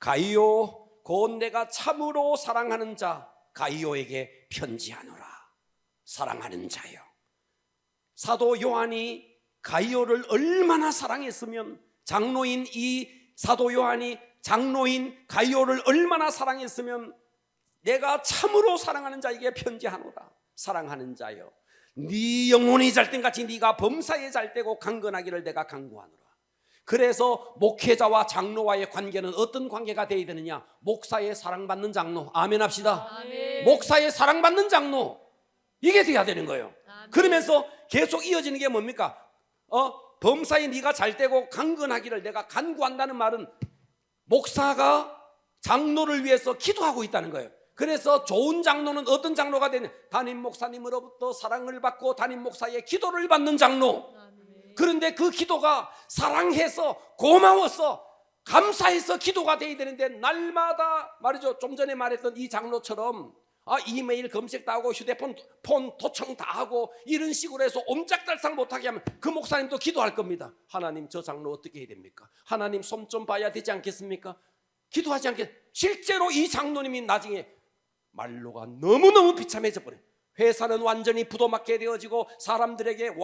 가이오 곧 내가 참으로 사랑하는 자 가이오에게 편지하노라. 사랑하는 자요. 사도 요한이 가이오를 얼마나 사랑했으면 장로인 이 사도 요한이 장로인 가이오를 얼마나 사랑했으면 내가 참으로 사랑하는 자에게 편지하노라. 사랑하는 자요 네 영혼이 잘된 같이 네가 범사에 잘되고 강건하기를 내가 간구하노라. 그래서 목회자와 장로와의 관계는 어떤 관계가 되어야 되느냐? 목사의 사랑받는 장로. 아멘 합시다. 아멘. 목사의 사랑받는 장로. 이게 돼야 되는 거예요. 아멘. 그러면서 계속 이어지는 게 뭡니까? 범사에 네가 잘되고 강건하기를 내가 간구한다는 말은 목사가 장로를 위해서 기도하고 있다는 거예요. 그래서 좋은 장로는 어떤 장로가 되냐? 담임 목사님으로부터 사랑을 받고 담임 목사의 기도를 받는 장로. 아멘. 그런데 그 기도가 사랑해서 고마워서 감사해서 기도가 돼야 되는데 날마다 말이죠. 좀 전에 말했던 이 장로처럼 이메일 검색 다 하고 휴대폰 도청 다 하고 이런 식으로 해서 옴짝달싹 못하게 하면 그 목사님도 기도할 겁니다. 하나님 저 장로 어떻게 해야 됩니까? 하나님 손 좀 봐야 되지 않겠습니까? 기도하지 않겠. 실제로 이 장로님이 나중에 말로가 너무너무 비참해져 버려요. 회사는 완전히 부도맞게 되어지고 사람들에게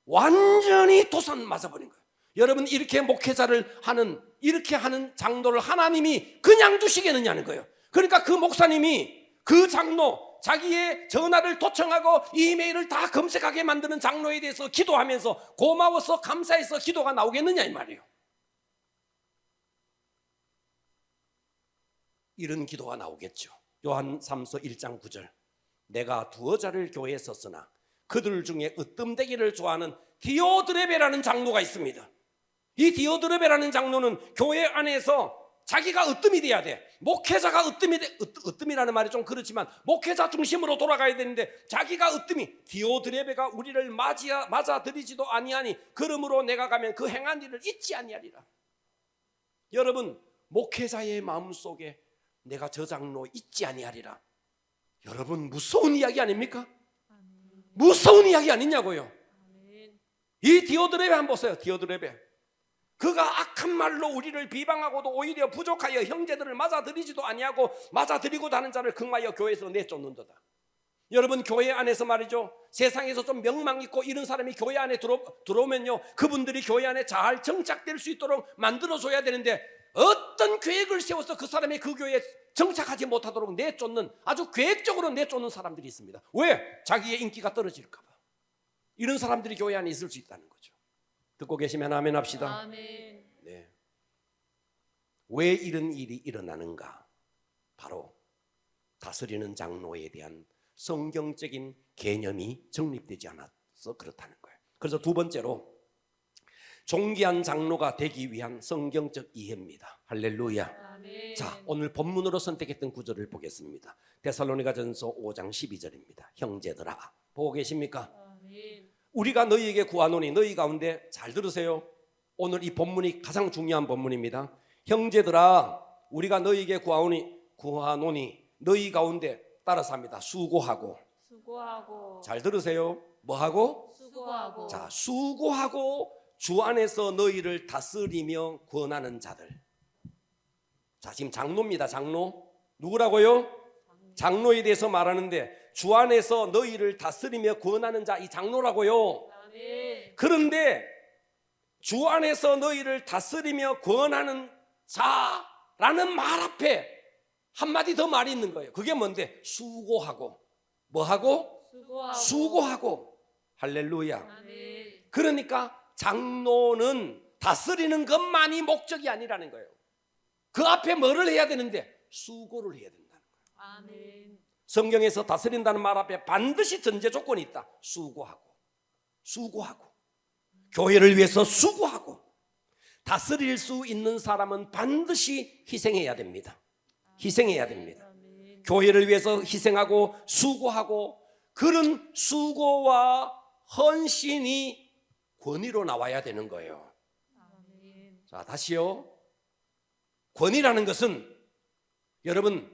완전히 도산 맞아버린 거예요. 여러분 이렇게 목회자를 하는 이렇게 하는 장로를 하나님이 그냥 두시겠느냐는 거예요. 그러니까 그 목사님이 그 장로 자기의 전화를 도청하고 이메일을 다 검색하게 만드는 장로에 대해서 기도하면서 고마워서 감사해서 기도가 나오겠느냐 이 말이에요. 이런 기도가 나오겠죠. 요한 3서 1장 9절 내가 두어 자를 교회에 썼으나 그들 중에 으뜸되기를 좋아하는 디오드레베라는 장로가 있습니다. 이 디오드레베라는 장로는 교회 안에서 자기가 으뜸이 돼야 돼. 목회자가 으뜸이라는 말이 좀 그렇지만 목회자 중심으로 돌아가야 되는데 자기가 으뜸이 디오드레베가 우리를 맞아들이지도 아니하니 그러므로 내가 가면 그 행한 일을 잊지 아니하리라. 여러분 목회자의 마음속에 내가 저 장로 잊지 아니하리라. 여러분 무서운 이야기 아닙니까? 무서운 이야기 아니냐고요. 이 디오드레베 한번 보세요. 디오드레베 그가 악한 말로 우리를 비방하고도 오히려 부족하여 형제들을 맞아들이지도 아니하고 맞아들이고도 하는 자를 긍하여 교회에서 내쫓는도다. 여러분 교회 안에서 말이죠 세상에서 좀 명망 있고 이런 사람이 교회 안에 들어오면요 그분들이 교회 안에 잘 정착될 수 있도록 만들어줘야 되는데 어떤 계획을 세워서 그 사람이 그 교회에 정착하지 못하도록 내쫓는 아주 계획적으로 내쫓는 사람들이 있습니다. 왜? 자기의 인기가 떨어질까 봐. 이런 사람들이 교회 안에 있을 수 있다는 거죠. 듣고 계시면 아멘 합시다. 아멘. 네. 왜 이런 일이 일어나는가? 바로 다스리는 장로에 대한 성경적인 개념이 정립되지 않아서 그렇다는 거예요. 그래서 두 번째로 존귀한 장로가 되기 위한 성경적 이해입니다. 할렐루야. 아멘. 자, 오늘 본문으로 선택했던 구절을 보겠습니다. 데살로니가전서 5장 12절입니다. 형제들아, 보고 계십니까? 아멘. 우리가 너희에게 구하노니 너희 가운데 잘 들으세요. 오늘 이 본문이 가장 중요한 본문입니다. 형제들아, 우리가 너희에게 구하노니 너희 가운데 따라서 합니다. 수고하고. 잘 들으세요. 뭐하고? 수고하고. 자, 수고하고 주 안에서 너희를 다스리며 권하는 자들. 자, 지금 장로입니다. 장로. 누구라고요? 장로에 대해서 말하는데 주 안에서 너희를 다스리며 권하는 자, 이 장로라고요. 아멘. 그런데 주 안에서 너희를 다스리며 권하는 자라는 말 앞에 한마디 더 말이 있는 거예요. 그게 뭔데? 수고하고. 뭐하고? 수고하고. 할렐루야. 아멘. 그러니까 장로는 다스리는 것만이 목적이 아니라는 거예요. 그 앞에 뭐를 해야 되는데? 수고를 해야 된다는 거예요. 아멘. 성경에서 다스린다는 말 앞에 반드시 전제 조건이 있다. 수고하고 교회를 위해서 수고하고. 다스릴 수 있는 사람은 반드시 희생해야 됩니다. 희생해야 됩니다. 아멘. 교회를 위해서 희생하고 수고하고, 그런 수고와 헌신이 권위로 나와야 되는 거예요. 아멘. 자, 다시요. 권위라는 것은 여러분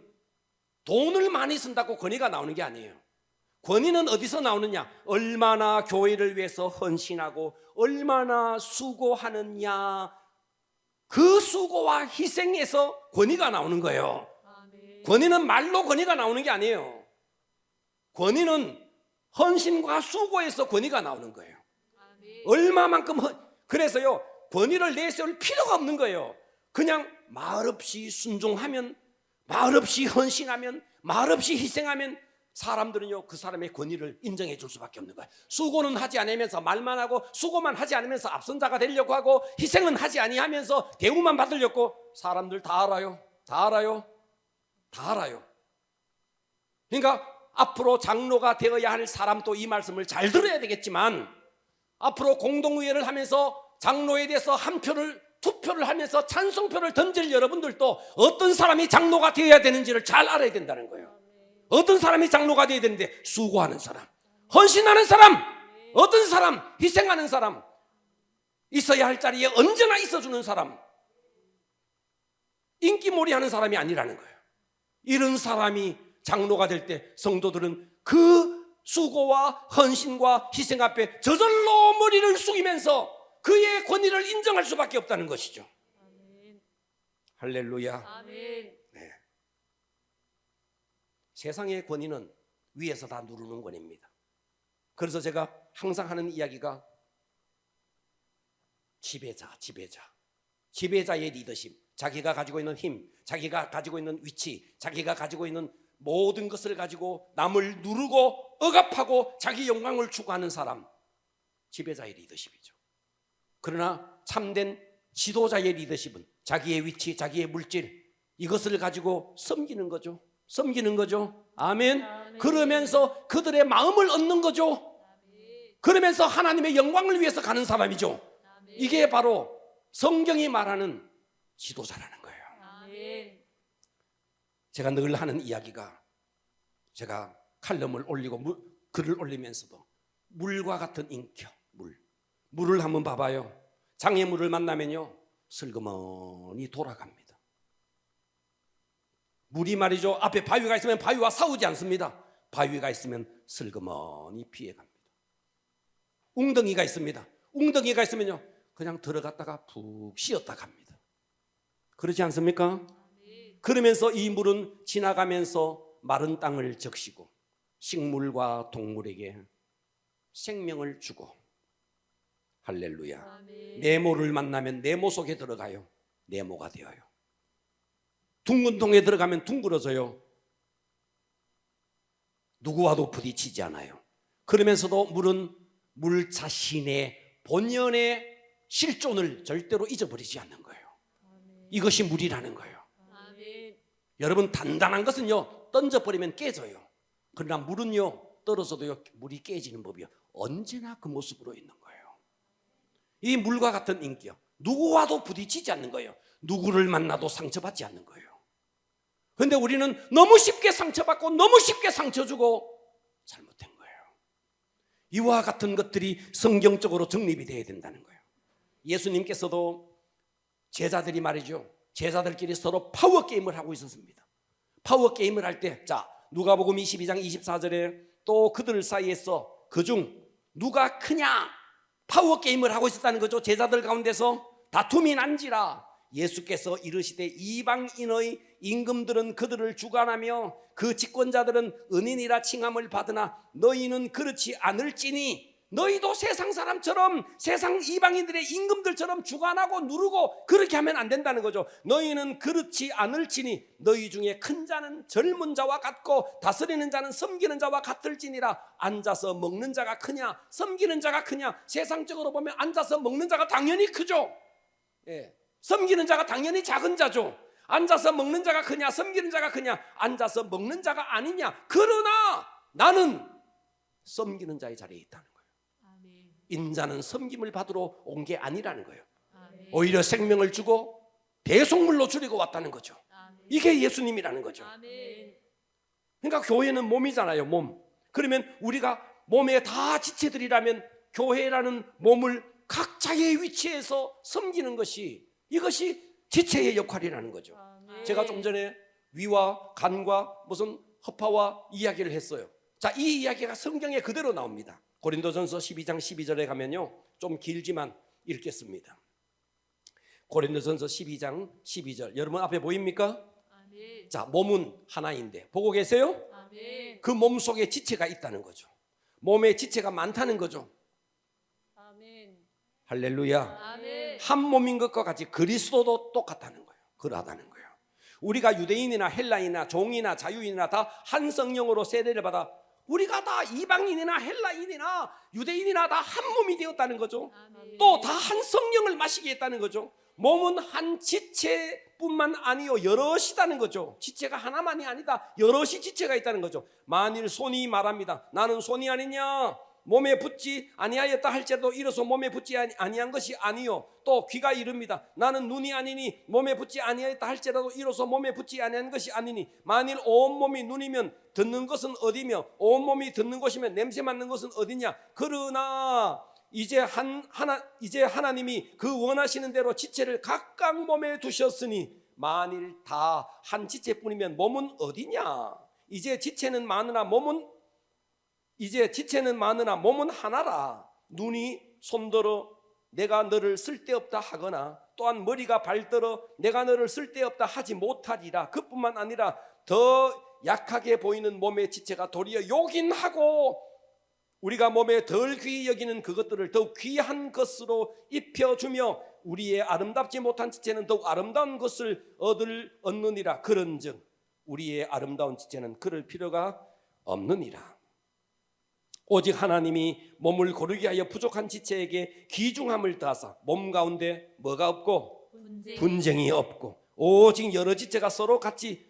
돈을 많이 쓴다고 권위가 나오는 게 아니에요. 권위는 어디서 나오느냐? 얼마나 교회를 위해서 헌신하고 얼마나 수고하느냐, 그 수고와 희생에서 권위가 나오는 거예요. 아멘. 권위는 말로 권위가 나오는 게 아니에요. 권위는 헌신과 수고에서 권위가 나오는 거예요. 아멘. 얼마만큼 그래서요 권위를 내세울 필요가 없는 거예요. 그냥 말 없이 순종하면, 말 없이 헌신하면, 말 없이 희생하면 사람들은요 그 사람의 권위를 인정해 줄 수밖에 없는 거예요. 수고는 하지 않으면서 말만 하고 수고만 하지 않으면서 앞선자가 되려고 하고 희생은 하지 아니하면서 대우만 받으려고 사람들 다 알아요. 다 알아요. 다 알아요. 그러니까 앞으로 장로가 되어야 할 사람도 이 말씀을 잘 들어야 되겠지만 앞으로 공동의회를 하면서 장로에 대해서 한 표를 투표를 하면서 찬성표를 던질 여러분들도 어떤 사람이 장로가 되어야 되는지를 잘 알아야 된다는 거예요. 어떤 사람이 장로가 되어야 되는데 수고하는 사람, 헌신하는 사람, 어떤 사람, 희생하는 사람, 있어야 할 자리에 언제나 있어주는 사람, 인기몰이하는 사람이 아니라는 거예요. 이런 사람이 장로가 될 때 성도들은 그 수고와 헌신과 희생 앞에 저절로 머리를 숙이면서 그의 권위를 인정할 수밖에 없다는 것이죠. 아멘. 할렐루야. 아멘. 네. 세상의 권위는 위에서 다 누르는 권위입니다. 그래서 제가 항상 하는 이야기가 지배자의 리더십, 자기가 가지고 있는 힘, 자기가 가지고 있는 위치, 자기가 가지고 있는 모든 것을 가지고 남을 누르고 억압하고 자기 영광을 추구하는 사람, 지배자의 리더십이죠. 그러나 참된 지도자의 리더십은 자기의 위치, 자기의 물질, 이것을 가지고 섬기는 거죠. 섬기는 거죠. 아멘. 아멘. 그러면서 그들의 마음을 얻는 거죠. 아멘. 그러면서 하나님의 영광을 위해서 가는 사람이죠. 아멘. 이게 바로 성경이 말하는 지도자라는 거예요. 아멘. 제가 늘 하는 이야기가, 제가 칼럼을 올리고 글을 올리면서도 물과 같은 인격, 물을 한번 봐봐요. 장애물을 만나면요 슬그머니 돌아갑니다. 물이 말이죠, 앞에 바위가 있으면 바위와 싸우지 않습니다. 바위가 있으면 슬그머니 피해갑니다. 웅덩이가 있습니다. 웅덩이가 있으면요 그냥 들어갔다가 푹 쉬었다 갑니다. 그렇지 않습니까? 그러면서 이 물은 지나가면서 마른 땅을 적시고 식물과 동물에게 생명을 주고, 할렐루야. 아멘. 네모를 만나면 네모 속에 들어가요. 네모가 되어요. 둥근 통에 들어가면 둥그러져요. 누구와도 부딪히지 않아요. 그러면서도 물은 물 자신의 본연의 실존을 절대로 잊어버리지 않는 거예요. 아멘. 이것이 물이라는 거예요. 아멘. 여러분, 단단한 것은요 던져버리면 깨져요. 그러나 물은요 떨어져도요 물이 깨지는 법이요 언제나 그 모습으로 있는 거예요. 이 물과 같은 인격, 누구와도 부딪히지 않는 거예요. 누구를 만나도 상처받지 않는 거예요. 그런데 우리는 너무 쉽게 상처받고 너무 쉽게 상처 주고 잘못된 거예요. 이와 같은 것들이 성경적으로 정립이 돼야 된다는 거예요. 예수님께서도 제자들이 말이죠, 제자들끼리 서로 파워게임을 하고 있었습니다. 파워게임을 할 때, 자, 누가복음 22장 24절에 또 그들 사이에서 그중 누가 크냐 파워게임을 하고 있었다는 거죠. 제자들 가운데서 다툼이 난지라 예수께서 이르시되 이방인의 임금들은 그들을 주관하며 그 집권자들은 은인이라 칭함을 받으나 너희는 그렇지 않을지니 너희도 세상 사람처럼 세상 이방인들의 임금들처럼 주관하고 누르고 그렇게 하면 안 된다는 거죠. 너희는 그렇지 않을지니 너희 중에 큰 자는 젊은 자와 같고 다스리는 자는 섬기는 자와 같을지니라. 앉아서 먹는 자가 크냐 섬기는 자가 크냐? 세상적으로 보면 앉아서 먹는 자가 당연히 크죠. 예. 섬기는 자가 당연히 작은 자죠. 앉아서 먹는 자가 크냐 섬기는 자가 크냐? 앉아서 먹는 자가 아니냐. 그러나 나는 섬기는 자의 자리에 있다는 거예요. 아멘. 인자는 섬김을 받으러 온 게 아니라는 거예요. 아멘. 오히려 생명을 주고 대속물로 주려고 왔다는 거죠. 아멘. 이게 예수님이라는 거죠. 아멘. 그러니까 교회는 몸이잖아요. 몸. 그러면 우리가 몸의 다 지체들이라면 교회라는 몸을 각자의 위치에서 섬기는 것이, 이것이 지체의 역할이라는 거죠. 아멘. 제가 좀 전에 위와 간과 무슨 허파와 이야기를 했어요. 자, 이 이야기가 성경에 그대로 나옵니다. 고린도전서 12장 12절에 가면요 좀 길지만 읽겠습니다. 고린도전서 12장 12절, 여러분 앞에 보입니까? 아멘. 자, 몸은 하나인데 보고 계세요? 아멘. 그 몸 속에 지체가 있다는 거죠. 몸에 지체가 많다는 거죠. 아멘. 할렐루야. 아멘. 한 몸인 것과 같이 그리스도도 똑같다는 거예요. 그러하다는 거예요. 우리가 유대인이나 헬라인이나 종이나 자유인이나 다 한 성령으로 세례를 받아 우리가 다 이방인이나 헬라인이나 유대인이나 다 한 몸이 되었다는 거죠. 아멘. 또 다 한 성령을 마시게 했다는 거죠. 몸은 한 지체뿐만 아니요 여럿이다는 거죠. 지체가 하나만이 아니다. 여럿이 지체가 있다는 거죠. 만일 손이 말합니다. 나는 손이 아니냐 몸에 붙지 아니하였다 할지라도 이로써 몸에 붙지 아니한 것이 아니요. 또 귀가 이릅니다. 나는 눈이 아니니 몸에 붙지 아니하였다 할지라도 이로써 몸에 붙지 아니한 것이 아니니 만일 온 몸이 눈이면 듣는 것은 어디며 온 몸이 듣는 것이면 냄새 맡는 것은 어디냐. 그러나 이제 하나님이 그 원하시는 대로 지체를 각각 몸에 두셨으니 만일 다 한 지체뿐이면 몸은 어디냐. 이제 지체는 많으나 몸은 하나라. 눈이 손들어 내가 너를 쓸데없다 하거나 또한 머리가 발들어 내가 너를 쓸데없다 하지 못하리라. 그뿐만 아니라 더 약하게 보이는 몸의 지체가 도리어 요긴하고 우리가 몸에 덜 귀히 여기는 그것들을 더욱 귀한 것으로 입혀주며 우리의 아름답지 못한 지체는 더욱 아름다운 것을 얻느니라. 그런즉 우리의 아름다운 지체는 그럴 필요가 없느니라. 오직 하나님이 몸을 고르게 하여 부족한 지체에게 귀중함을 더하사 몸 가운데 뭐가 없고 분쟁이 없고 오직 여러 지체가 서로 같이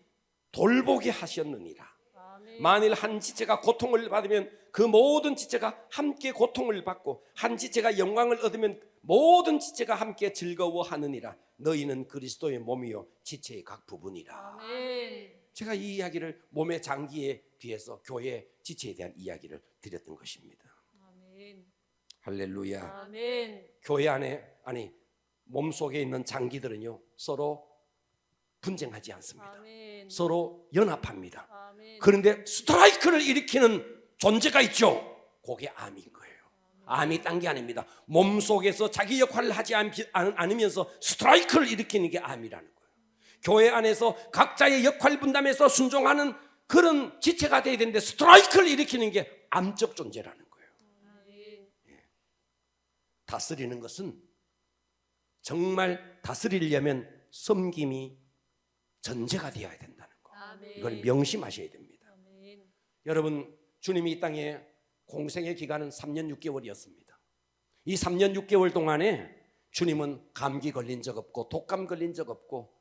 돌보게 하셨느니라. 아멘. 만일 한 지체가 고통을 받으면 그 모든 지체가 함께 고통을 받고 한 지체가 영광을 얻으면 모든 지체가 함께 즐거워하느니라. 너희는 그리스도의 몸이요 지체의 각 부분이라. 아멘. 제가 이 이야기를 몸의 장기에 뒤에서 교회 지체에 대한 이야기를 드렸던 것입니다. 아멘. 할렐루야. 아멘. 교회 안에 몸속에 있는 장기들은요 서로 분쟁하지 않습니다. 아멘. 서로 연합합니다. 아멘. 그런데 스트라이크를 일으키는 존재가 있죠. 그게 암인 거예요. 암이 딴 게 아닙니다. 몸속에서 자기 역할을 하지 않으면서 스트라이크를 일으키는 게 암이라는 거예요. 교회 안에서 각자의 역할 분담해서 순종하는 그런 지체가 돼야 되는데 스트라이크를 일으키는 게 암적 존재라는 거예요. 아멘. 다스리는 것은 정말 다스리려면 섬김이 전제가 되어야 된다는 거. 아멘. 이걸 명심하셔야 됩니다. 아멘. 여러분, 주님이 이 땅에 공생의 기간은 3년 6개월이었습니다. 이 3년 6개월 동안에 주님은 감기 걸린 적 없고 독감 걸린 적 없고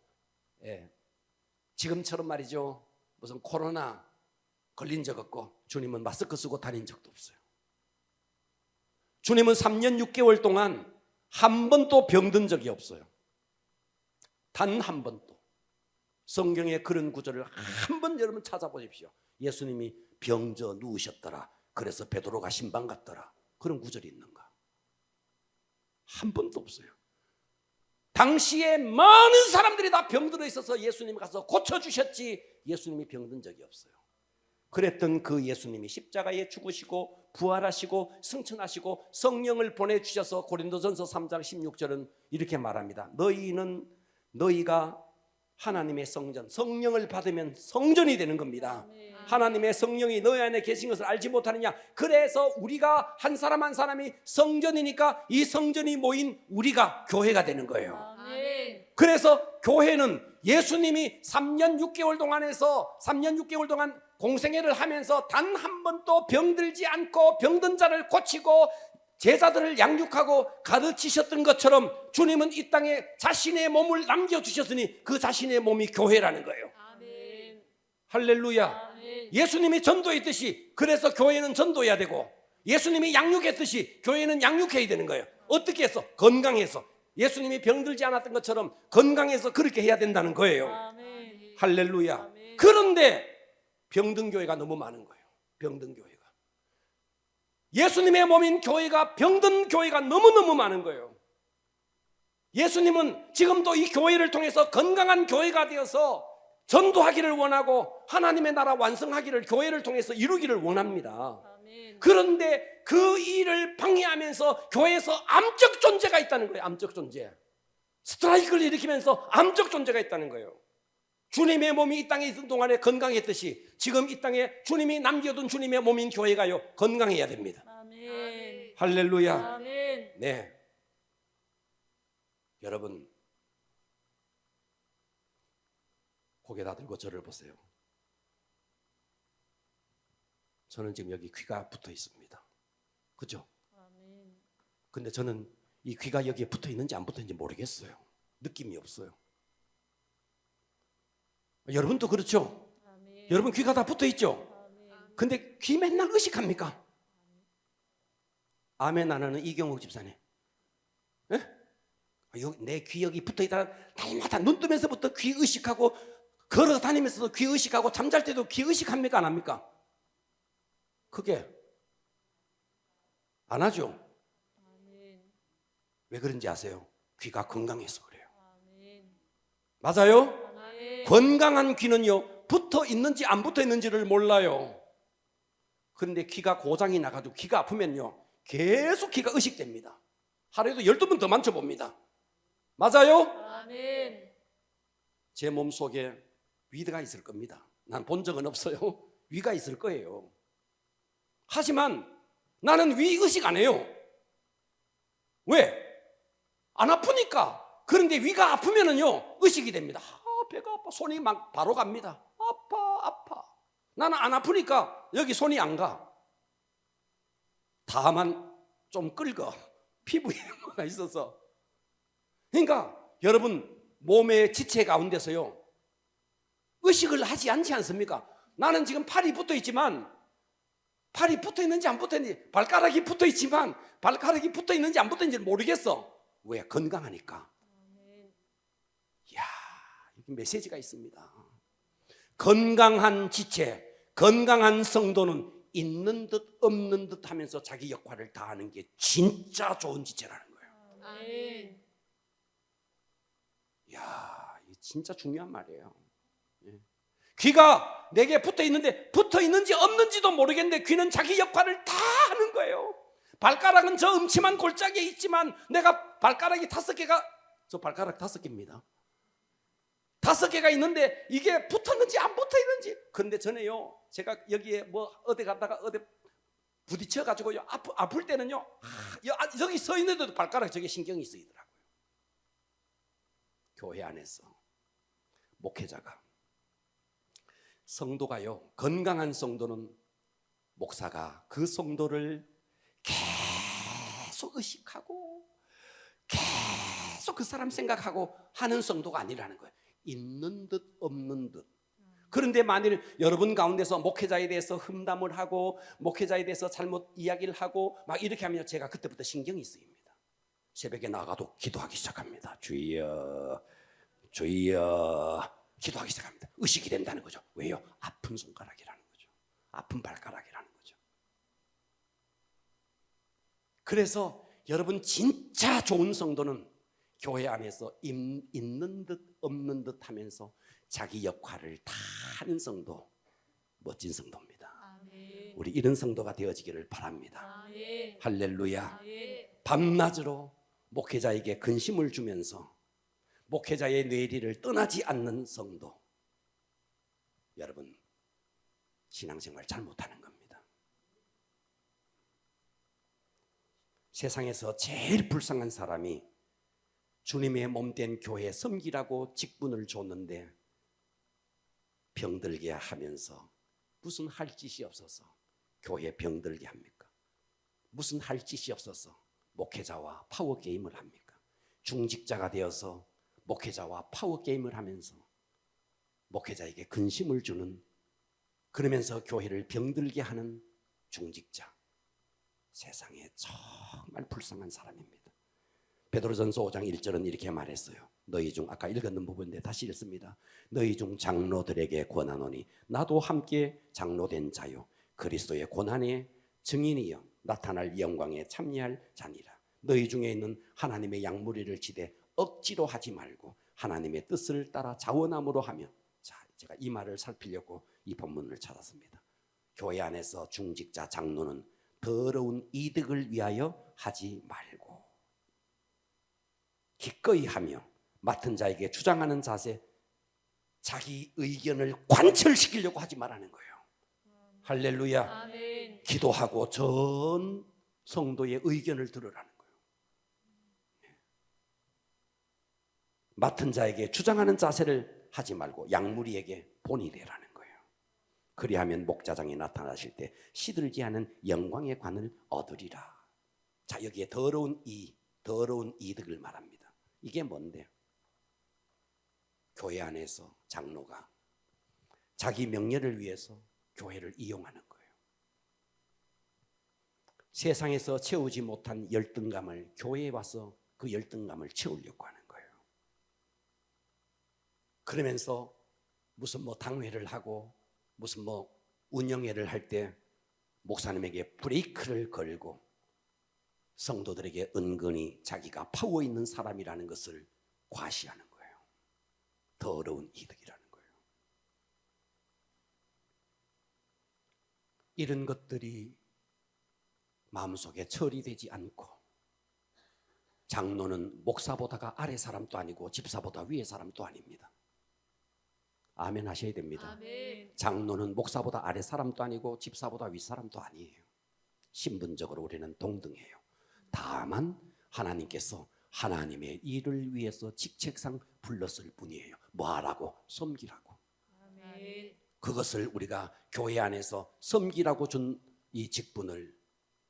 지금처럼 말이죠. 무슨 코로나 걸린 적 없고 주님은 마스크 쓰고 다닌 적도 없어요. 주님은 3년 6개월 동안 한 번도 병든 적이 없어요. 단 한 번도. 성경에 그런 구절을 한번 여러분 찾아보십시오. 예수님이 병져 누우셨더라. 그래서 베드로가 신방 갔더라. 그런 구절이 있는가? 한 번도 없어요. 당시에 많은 사람들이 다 병들어 있어서 예수님이 가서 고쳐주셨지 예수님이 병든 적이 없어요. 그랬던 그 예수님이 십자가에 죽으시고 부활하시고 승천하시고 성령을 보내주셔서 고린도전서 3장 16절은 이렇게 말합니다. 너희가 하나님의 성령을 받으면 성전이 되는 겁니다. 아멘. 하나님의 성령이 너희 안에 계신 것을 알지 못하느냐. 그래서 우리가 한 사람 한 사람이 성전이니까 이 성전이 모인 우리가 교회가 되는 거예요. 아멘. 그래서 교회는 예수님이 3년 6개월 동안 공생애를 하면서 단 한 번도 병들지 않고 병든 자를 고치고 제자들을 양육하고 가르치셨던 것처럼 주님은 이 땅에 자신의 몸을 남겨주셨으니 그 자신의 몸이 교회라는 거예요. 아멘. 할렐루야. 아멘. 예수님이 전도했듯이 그래서 교회는 전도해야 되고 예수님이 양육했듯이 교회는 양육해야 되는 거예요. 어떻게 해서? 건강해서. 예수님이 병들지 않았던 것처럼 건강해서 그렇게 해야 된다는 거예요. 아멘. 할렐루야. 아멘. 그런데 병든 교회가 너무 많은 거예요. 병든 교회가. 예수님의 몸인 교회가 병든 교회가 너무너무 많은 거예요. 예수님은 지금도 이 교회를 통해서 건강한 교회가 되어서 전도하기를 원하고 하나님의 나라 완성하기를 교회를 통해서 이루기를 원합니다. 아멘. 그런데 그 일을 방해하면서 교회에서 암적 존재가 있다는 거예요. 암적 존재. 스트라이크를 일으키면서 암적 존재가 있다는 거예요. 주님의 몸이 이 땅에 있던 동안에 건강했듯이 지금 이 땅에 주님이 남겨둔 주님의 몸인 교회가요 건강해야 됩니다. 아멘. 할렐루야. 아멘. 네, 여러분 고개 다 들고 저를 보세요. 저는 지금 여기 귀가 붙어 있습니다. 그죠? 아멘. 근데 저는 이 귀가 여기에 붙어 있는지 안 붙어 있는지 모르겠어요. 느낌이 없어요. 여러분도 그렇죠? 아멘. 여러분 귀가 다 붙어 있죠? 아멘. 근데 귀 맨날 의식합니까? 아멘 안 하는 이경욱 집사님. 내 귀 여기 붙어 있다. 날마다 눈 뜨면서부터 귀 의식하고 걸어 다니면서도 귀 의식하고 잠잘 때도 귀 의식합니까? 안 합니까? 그게 안 하죠. 아멘. 왜 그런지 아세요? 귀가 건강해서 그래요. 아멘. 맞아요? 아멘. 건강한 귀는요, 붙어 있는지 안 붙어 있는지를 몰라요. 그런데 귀가 고장이 나가지고 귀가 아프면요, 계속 귀가 의식됩니다. 하루에도 12번 더 만져봅니다. 맞아요? 아멘. 제 몸속에 위가 있을 겁니다. 난 본 적은 없어요. 위가 있을 거예요. 하지만 나는 위 의식 안 해요. 왜? 안 아프니까. 그런데 위가 아프면은요, 의식이 됩니다. 배가 아파. 손이 막 바로 갑니다. 아파. 나는 안 아프니까 여기 손이 안 가. 다만 좀 긁어. 피부에 뭐가 있어서. 그러니까 여러분 몸의 지체 가운데서요, 의식을 하지 않지 않습니까? 나는 지금 팔이 붙어 있지만, 팔이 붙어 있는지 안 붙어 있는지, 발가락이 붙어 있지만 발가락이 붙어 있는지 안 붙어 있는지 모르겠어. 왜? 건강하니까. 아멘. 이야, 여기 메시지가 있습니다. 건강한 지체, 건강한 성도는 있는 듯 없는 듯 하면서 자기 역할을 다하는 게 진짜 좋은 지체라는 거예요. 아멘. 이야, 이게 진짜 중요한 말이에요. 예. 귀가 내게 붙어 있는데 붙어 있는지 없는지도 모르겠는데 귀는 자기 역할을 다 하는 거예요. 발가락은 저 음침한 골짜기에 있지만 내가 발가락이 5개가, 저 발가락 5개입니다. 5개가 있는데 이게 붙었는지 안 붙어 있는지. 그런데 전에요, 제가 여기에 뭐 어디 갔다가 어디 부딪혀 가지고요, 아플 때는요, 여기 서 있는데도 발가락 저게 신경이 쓰이더라고요. 교회 안에서 목회자가, 성도가요, 건강한 성도는 목사가 그 성도를 계속 의식하고 계속 그 사람 생각하고 하는 성도가 아니라는 거예요. 있는 듯 없는 듯. 그런데 만일 여러분 가운데서 목회자에 대해서 흠담을 하고 목회자에 대해서 잘못 이야기를 하고 막 이렇게 하면 제가 그때부터 신경이 쓰입니다. 새벽에 나가도 기도하기 시작합니다. 주여, 주여, 기도하기 시작합니다. 의식이 된다는 거죠. 왜요? 아픈 손가락이라는 거죠. 아픈 발가락이라는 거죠. 그래서 여러분 진짜 좋은 성도는 교회 안에서 있는 듯 없는 듯 하면서 자기 역할을 다 하는 성도, 멋진 성도입니다. 아멘. 우리 이런 성도가 되어지기를 바랍니다. 아멘. 할렐루야. 아멘. 밤낮으로 목회자에게 근심을 주면서 목회자의 뇌리를 떠나지 않는 성도, 여러분 신앙생활 잘 못하는 겁니다. 세상에서 제일 불쌍한 사람이 주님의 몸된 교회 섬기라고 직분을 줬는데 병들게 하면서 무슨 할 짓이 없어서 교회 병들게 합니까? 무슨 할 짓이 없어서 목회자와 파워게임을 합니까? 중직자가 되어서 목회자와 파워게임을 하면서 목회자에게 근심을 주는, 그러면서 교회를 병들게 하는 중직자, 세상에 정말 불쌍한 사람입니다. 베드로전서 5장 1절은 이렇게 말했어요. 너희 중, 아까 읽었는 부분인데 다시 읽습니다. 너희 중 장로들에게 권하노니 나도 함께 장로된 자요 그리스도의 고난의 증인이여 나타날 영광에 참여할 자니라. 너희 중에 있는 하나님의 양무리를 지되 억지로 하지 말고 하나님의 뜻을 따라 자원함으로 하며. 자, 제가 이 말을 살피려고 이 본문을 찾았습니다. 교회 안에서 중직자 장로는 더러운 이득을 위하여 하지 말고 기꺼이 하며 맡은 자에게 주장하는 자세, 자기 의견을 관철시키려고 하지 말라는 거예요. 할렐루야. 아멘. 기도하고 전 성도의 의견을 들으라는 거예요. 맡은 자에게 주장하는 자세를 하지 말고 양무리에게 본이 되라는 거예요. 그리하면 목자장이 나타나실 때 시들지 않은 영광의 관을 얻으리라. 자, 여기에 더러운 이득을 말합니다. 이게 뭔데? 교회 안에서 장로가 자기 명예를 위해서 교회를 이용하는 거예요. 세상에서 채우지 못한 열등감을 교회에 와서 그 열등감을 채우려고 하는 거예요. 그러면서 무슨 당회를 하고 무슨 운영회를 할 때 목사님에게 브레이크를 걸고 성도들에게 은근히 자기가 파워 있는 사람이라는 것을 과시하는 거예요. 더러운 이득이라는 거예요. 이런 것들이 마음속에 처리되지 않고 장로는 목사보다가 아래 사람도 아니고 집사보다 위에 사람도 아닙니다. 아멘 하셔야 됩니다. 아멘. 장로는 목사보다 아래 사람도 아니고 집사보다 위 사람도 아니에요. 신분적으로 우리는 동등해요. 다만 하나님께서 하나님의 일을 위해서 직책상 불렀을 뿐이에요. 뭐하라고? 섬기라고. 아멘. 그것을 우리가 교회 안에서 섬기라고 준 이 직분을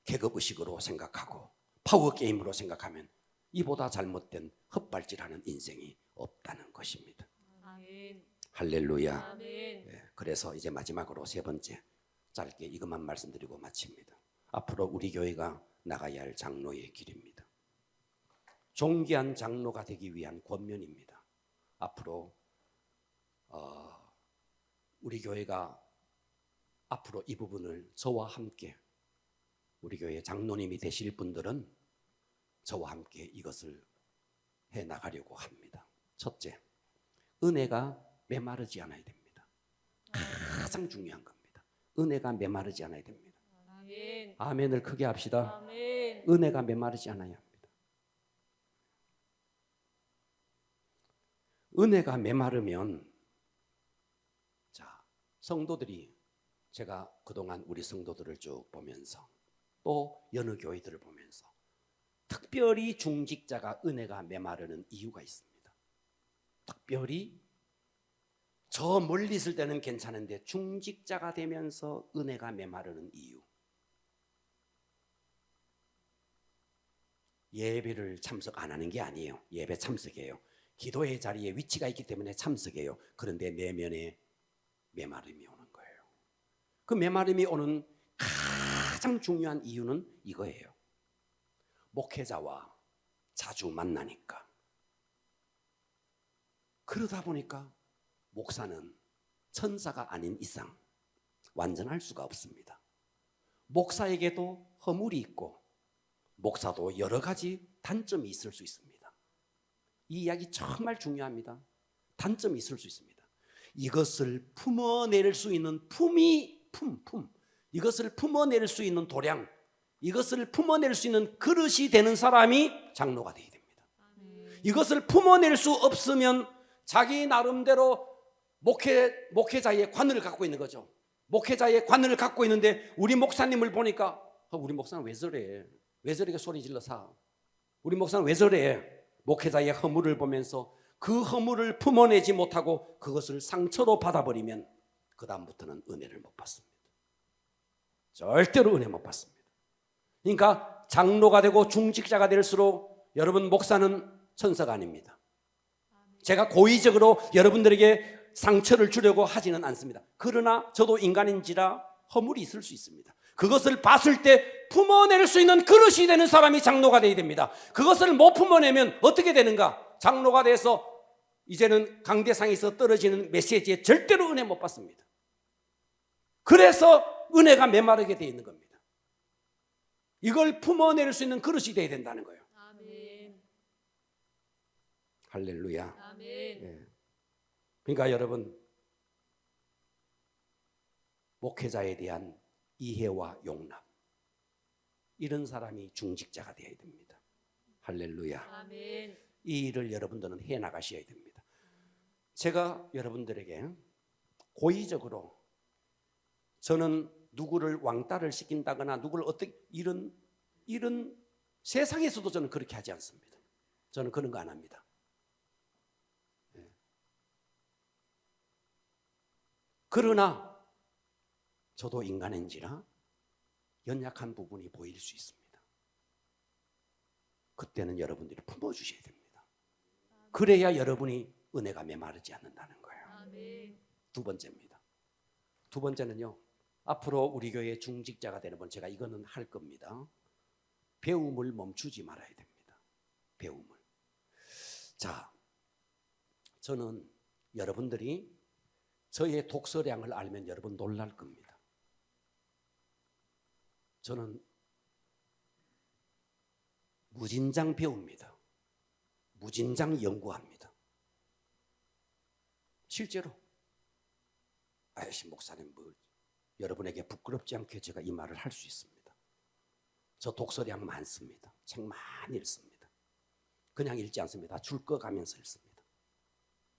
계급의식으로 생각하고 파워게임으로 생각하면 이보다 잘못된 헛발질하는 인생이 없다는 것입니다. 아멘. 할렐루야. 아멘. 네, 그래서 이제 마지막으로 세 번째, 짧게 이것만 말씀드리고 마칩니다. 앞으로 우리 교회가 나가야 할 장로의 길입니다. 존귀한 장로가 되기 위한 권면입니다. 앞으로 우리 교회가 앞으로 이 부분을 저와 함께, 우리 교회 장로님이 되실 분들은 저와 함께 이것을 해 나가려고 합니다. 첫째, 은혜가 메마르지 않아야 됩니다. 가장 중요한 겁니다. 은혜가 메마르지 않아야 됩니다. 아멘. 아멘을 크게 합시다. 아멘. 은혜가 메마르지 않아야 합니다. 은혜가 메마르면, 자, 성도들이, 제가 그동안 우리 성도들을 쭉 보면서 또 여느 교회들을 보면서 특별히 중직자가 은혜가 메마르는 이유가 있습니다. 특별히 저 멀리 있을 때는 괜찮은데 중직자가 되면서 은혜가 메마르는 이유. 예배를 참석 안 하는 게 아니에요. 예배 참석해요. 기도의 자리에 위치가 있기 때문에 참석해요. 그런데 내면에 메마름이 오는 거예요. 그 메마름이 오는 가장 중요한 이유는 이거예요. 목회자와 자주 만나니까. 그러다 보니까 목사는 천사가 아닌 이상 완전할 수가 없습니다. 목사에게도 허물이 있고 목사도 여러 가지 단점이 있을 수 있습니다. 이 이야기 정말 중요합니다. 단점이 있을 수 있습니다. 이것을 품어낼 수 있는 이것을 품어낼 수 있는 도량, 이것을 품어낼 수 있는 그릇이 되는 사람이 장로가 되어야 됩니다. 이것을 품어낼 수 없으면 자기 나름대로 목회자의 관을 갖고 있는 거죠. 목회자의 관을 갖고 있는데 우리 목사님을 보니까 우리 목사는 왜 저래? 왜 저렇게 소리 질러 사? 우리 목사는 왜 저래? 목회자의 허물을 보면서 그 허물을 품어내지 못하고 그것을 상처로 받아버리면 그 다음부터는 은혜를 못 받습니다. 절대로 은혜 못 받습니다. 그러니까 장로가 되고 중직자가 될수록 여러분, 목사는 천사가 아닙니다. 제가 고의적으로 여러분들에게 상처를 주려고 하지는 않습니다. 그러나 저도 인간인지라 허물이 있을 수 있습니다. 그것을 봤을 때 품어낼 수 있는 그릇이 되는 사람이 장로가 되어야 됩니다. 그것을 못 품어내면 어떻게 되는가? 장로가 돼서 이제는 강대상에서 떨어지는 메시지에 절대로 은혜 못 받습니다. 그래서 은혜가 메마르게 되어 있는 겁니다. 이걸 품어낼 수 있는 그릇이 되어야 된다는 거예요. 아멘. 할렐루야. 아멘. 예. 그러니까 여러분, 목회자에 대한 이해와 용납, 이런 사람이 중직자가 되어야 됩니다. 할렐루야. 아멘. 이 일을 여러분들은 해 나가셔야 됩니다. 제가 여러분들에게 고의적으로 저는 누구를 왕따를 시킨다거나 누구를 어떻게 이런 세상에서도 저는 그렇게 하지 않습니다. 저는 그런 거 안 합니다. 그러나 저도 인간인지라 연약한 부분이 보일 수 있습니다. 그때는 여러분들이 품어주셔야 됩니다. 그래야 여러분이 은혜가 메마르지 않는다는 거예요. 아멘. 두 번째입니다. 두 번째는요, 앞으로 우리 교회 중직자가 되는 분, 제가 이거는 할 겁니다. 배움을 멈추지 말아야 됩니다. 배움을. 자, 저는 여러분들이 저의 독서량을 알면 여러분 놀랄 겁니다. 저는 무진장 배웁니다. 무진장 연구합니다. 실제로 아이씨 목사님 뭐 여러분에게 부끄럽지 않게 제가 이 말을 할 수 있습니다. 저 독서량 많습니다. 책 많이 읽습니다. 그냥 읽지 않습니다. 줄 꺼가면서 읽습니다.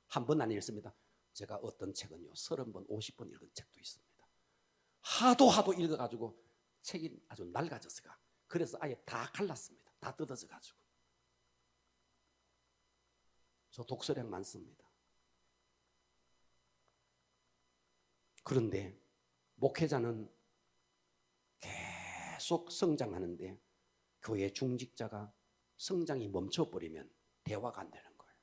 한 번 안 읽습니다. 제가 어떤 책은요 30번 50번 읽은 책도 있습니다. 하도 읽어가지고 책이 아주 낡아져서가 그래서 아예 다 갈랐습니다. 다 뜯어져가지고. 저 독서량 많습니다. 그런데 목회자는 계속 성장하는데 교회 중직자가 성장이 멈춰버리면 대화가 안 되는 거예요.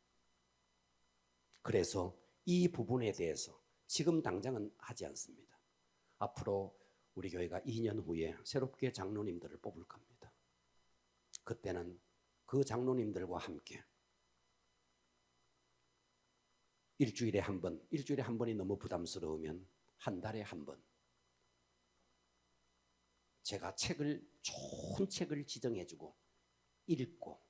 그래서 이 부분에 대해서 지금 당장은 하지 않습니다. 앞으로 우리 교회가 2년 후에 새롭게 장로님들을 뽑을 겁니다. 그때는 그 장로님들과 함께 일주일에 한 번이 너무 부담스러우면 한 달에 한 번 제가 좋은 책을 지정해주고 읽고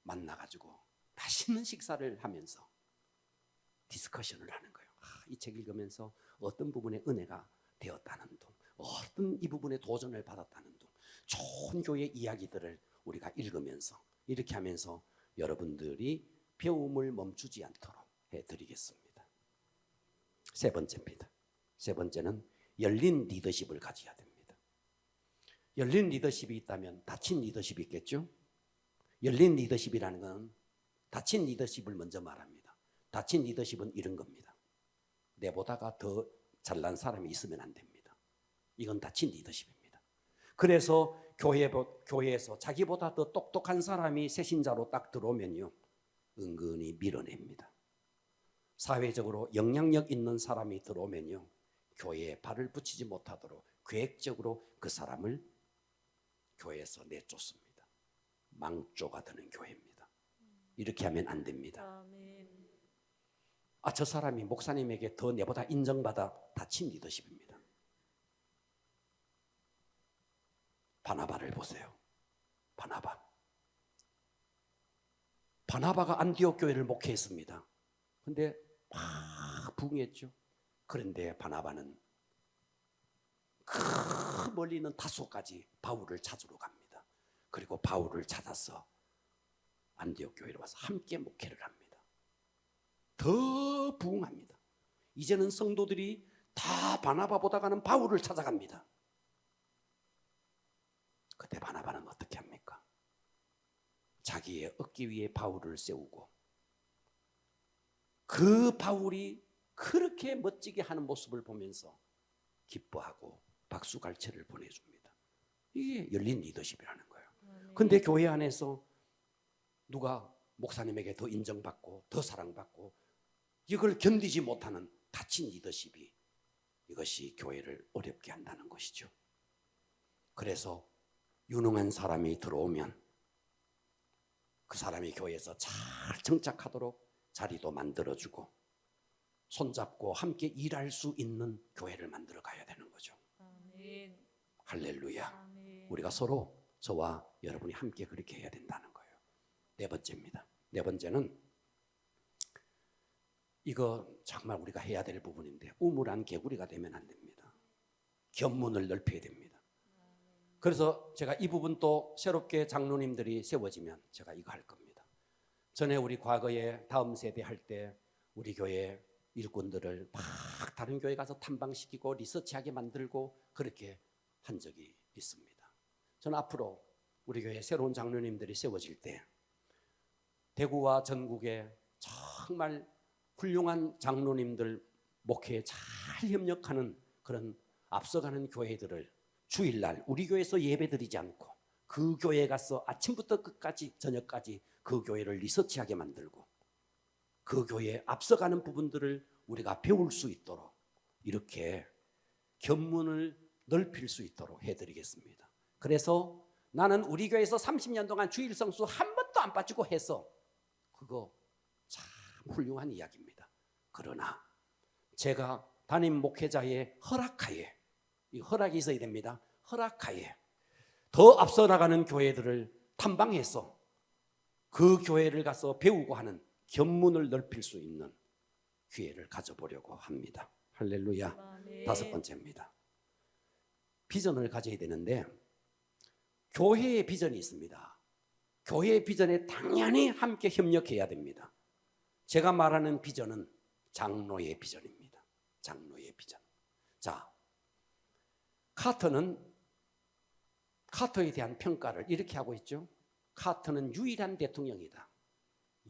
만나가지고 맛있는 식사를 하면서 디스커션을 하는 거예요. 이 책 읽으면서 어떤 부분에 은혜가 되었다는 둥, 어떤 이 부분에 도전을 받았다는 둥, 좋은 교회 이야기들을 우리가 읽으면서 이렇게 하면서 여러분들이 배움을 멈추지 않도록 해드리겠습니다. 세 번째입니다. 세 번째는 열린 리더십을 가져야 됩니다. 열린 리더십이 있다면 닫힌 리더십이 있겠죠? 열린 리더십이라는 건 닫힌 리더십을 먼저 말합니다. 닫힌 리더십은 이런 겁니다. 내보다가 더 잘난 사람이 있으면 안 됩니다. 이건 닫힌 리더십입니다. 그래서 교회에서 자기보다 더 똑똑한 사람이 새신자로 딱 들어오면요, 은근히 밀어냅니다. 사회적으로 영향력 있는 사람이 들어오면요, 교회에 발을 붙이지 못하도록 계획적으로 그 사람을 교회에서 내쫓습니다. 망조가 되는 교회입니다. 이렇게 하면 안 됩니다. 아멘. 저 사람이 목사님에게 더 내보다 인정받아 닫힌 리더십입니다. 바나바를 보세요. 바나바가 안디옥 교회를 목회했습니다. 근데 막 부흥했죠. 그런데 바나바는 그 멀리 있는 다소까지 바울을 찾으러 갑니다. 그리고 바울을 찾아서 안디옥 교회로 와서 함께 목회를 합니다. 더 부흥합니다. 이제는 성도들이 다 바나바보다가는 바울을 찾아갑니다. 그때 바나바는 어떻게 합니까? 자기의 얻기 위해 바울을 세우고 그 바울이 그렇게 멋지게 하는 모습을 보면서 기뻐하고 박수갈채를 보내줍니다. 이게 열린 리더십이라는 거예요. 그런데 교회 안에서 누가 목사님에게 더 인정받고 더 사랑받고 이걸 견디지 못하는 닫힌 리더십이 이것이 교회를 어렵게 한다는 것이죠. 그래서 유능한 사람이 들어오면 그 사람이 교회에서 잘 정착하도록 자리도 만들어주고 손잡고 함께 일할 수 있는 교회를 만들어 가야 되는 거죠. 아멘. 할렐루야. 아멘. 우리가 서로 저와 여러분이 함께 그렇게 해야 된다는 거예요. 네 번째입니다. 네 번째는 이거 정말 우리가 해야 될 부분인데 우물안 개구리가 되면 안 됩니다. 견문을 넓혀야 됩니다. 그래서 제가 이 부분도 새롭게 장로님들이 세워지면 제가 이거 할 겁니다. 전에 우리 과거에 다음 세대 할 때 우리 교회 일꾼들을 막 다른 교회 가서 탐방시키고 리서치하게 만들고 그렇게 한 적이 있습니다. 저는 앞으로 우리 교회 새로운 장로님들이 세워질 때 대구와 전국에 정말 훌륭한 장로님들 목회에 잘 협력하는 그런 앞서가는 교회들을 주일날 우리 교회에서 예배드리지 않고 그 교회에 가서 아침부터 끝까지 저녁까지 그 교회를 리서치하게 만들고 그 교회에 앞서가는 부분들을 우리가 배울 수 있도록 이렇게 견문을 넓힐 수 있도록 해드리겠습니다. 그래서 나는 우리 교회에서 30년 동안 주일 성수 한 번도 안 빠지고 해서 그거 참 훌륭한 이야기입니다. 그러나 제가 담임 목회자의 허락하에, 이 허락이 있어야 됩니다. 허락하에 더 앞서 나가는 교회들을 탐방해서 그 교회를 가서 배우고 하는 견문을 넓힐 수 있는 기회를 가져보려고 합니다. 할렐루야. 아멘. 5번째입니다. 비전을 가져야 되는데 교회의 비전이 있습니다. 교회의 비전에 당연히 함께 협력해야 됩니다. 제가 말하는 비전은 장로의 비전입니다. 장로의 비전. 자, 카터에 대한 평가를 이렇게 하고 있죠. 카터는 유일한 대통령이다.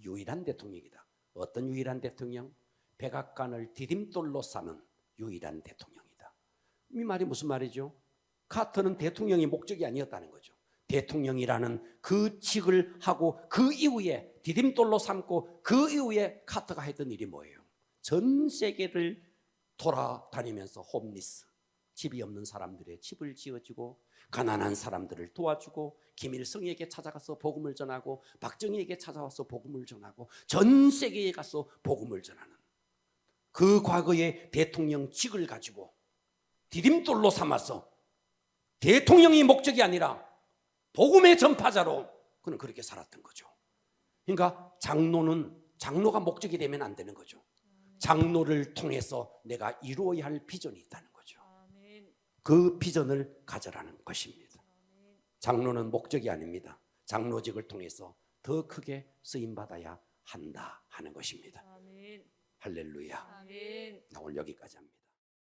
유일한 대통령이다. 어떤 유일한 대통령? 백악관을 디딤돌로 삼은 유일한 대통령이다. 이 말이 무슨 말이죠? 카터는 대통령이 목적이 아니었다는 거죠. 대통령이라는 그 직을 하고 그 이후에 디딤돌로 삼고 그 이후에 카터가 했던 일이 뭐예요? 전 세계를 돌아다니면서 홈리스, 집이 없는 사람들의 집을 지어주고 가난한 사람들을 도와주고 김일성에게 찾아가서 복음을 전하고 박정희에게 찾아와서 복음을 전하고 전 세계에 가서 복음을 전하는 그 과거의 대통령직을 가지고 디딤돌로 삼아서 대통령이 목적이 아니라 복음의 전파자로 그는 그렇게 살았던 거죠. 그러니까 장로가 목적이 되면 안 되는 거죠. 장로를 통해서 내가 이루어야 할 비전이 있다는 거죠. 아멘. 그 비전을 가져라는 것입니다. 장로는 목적이 아닙니다. 장로직을 통해서 더 크게 쓰임받아야 한다 하는 것입니다. 아멘. 할렐루야. 아멘. 나 오늘 여기까지 합니다.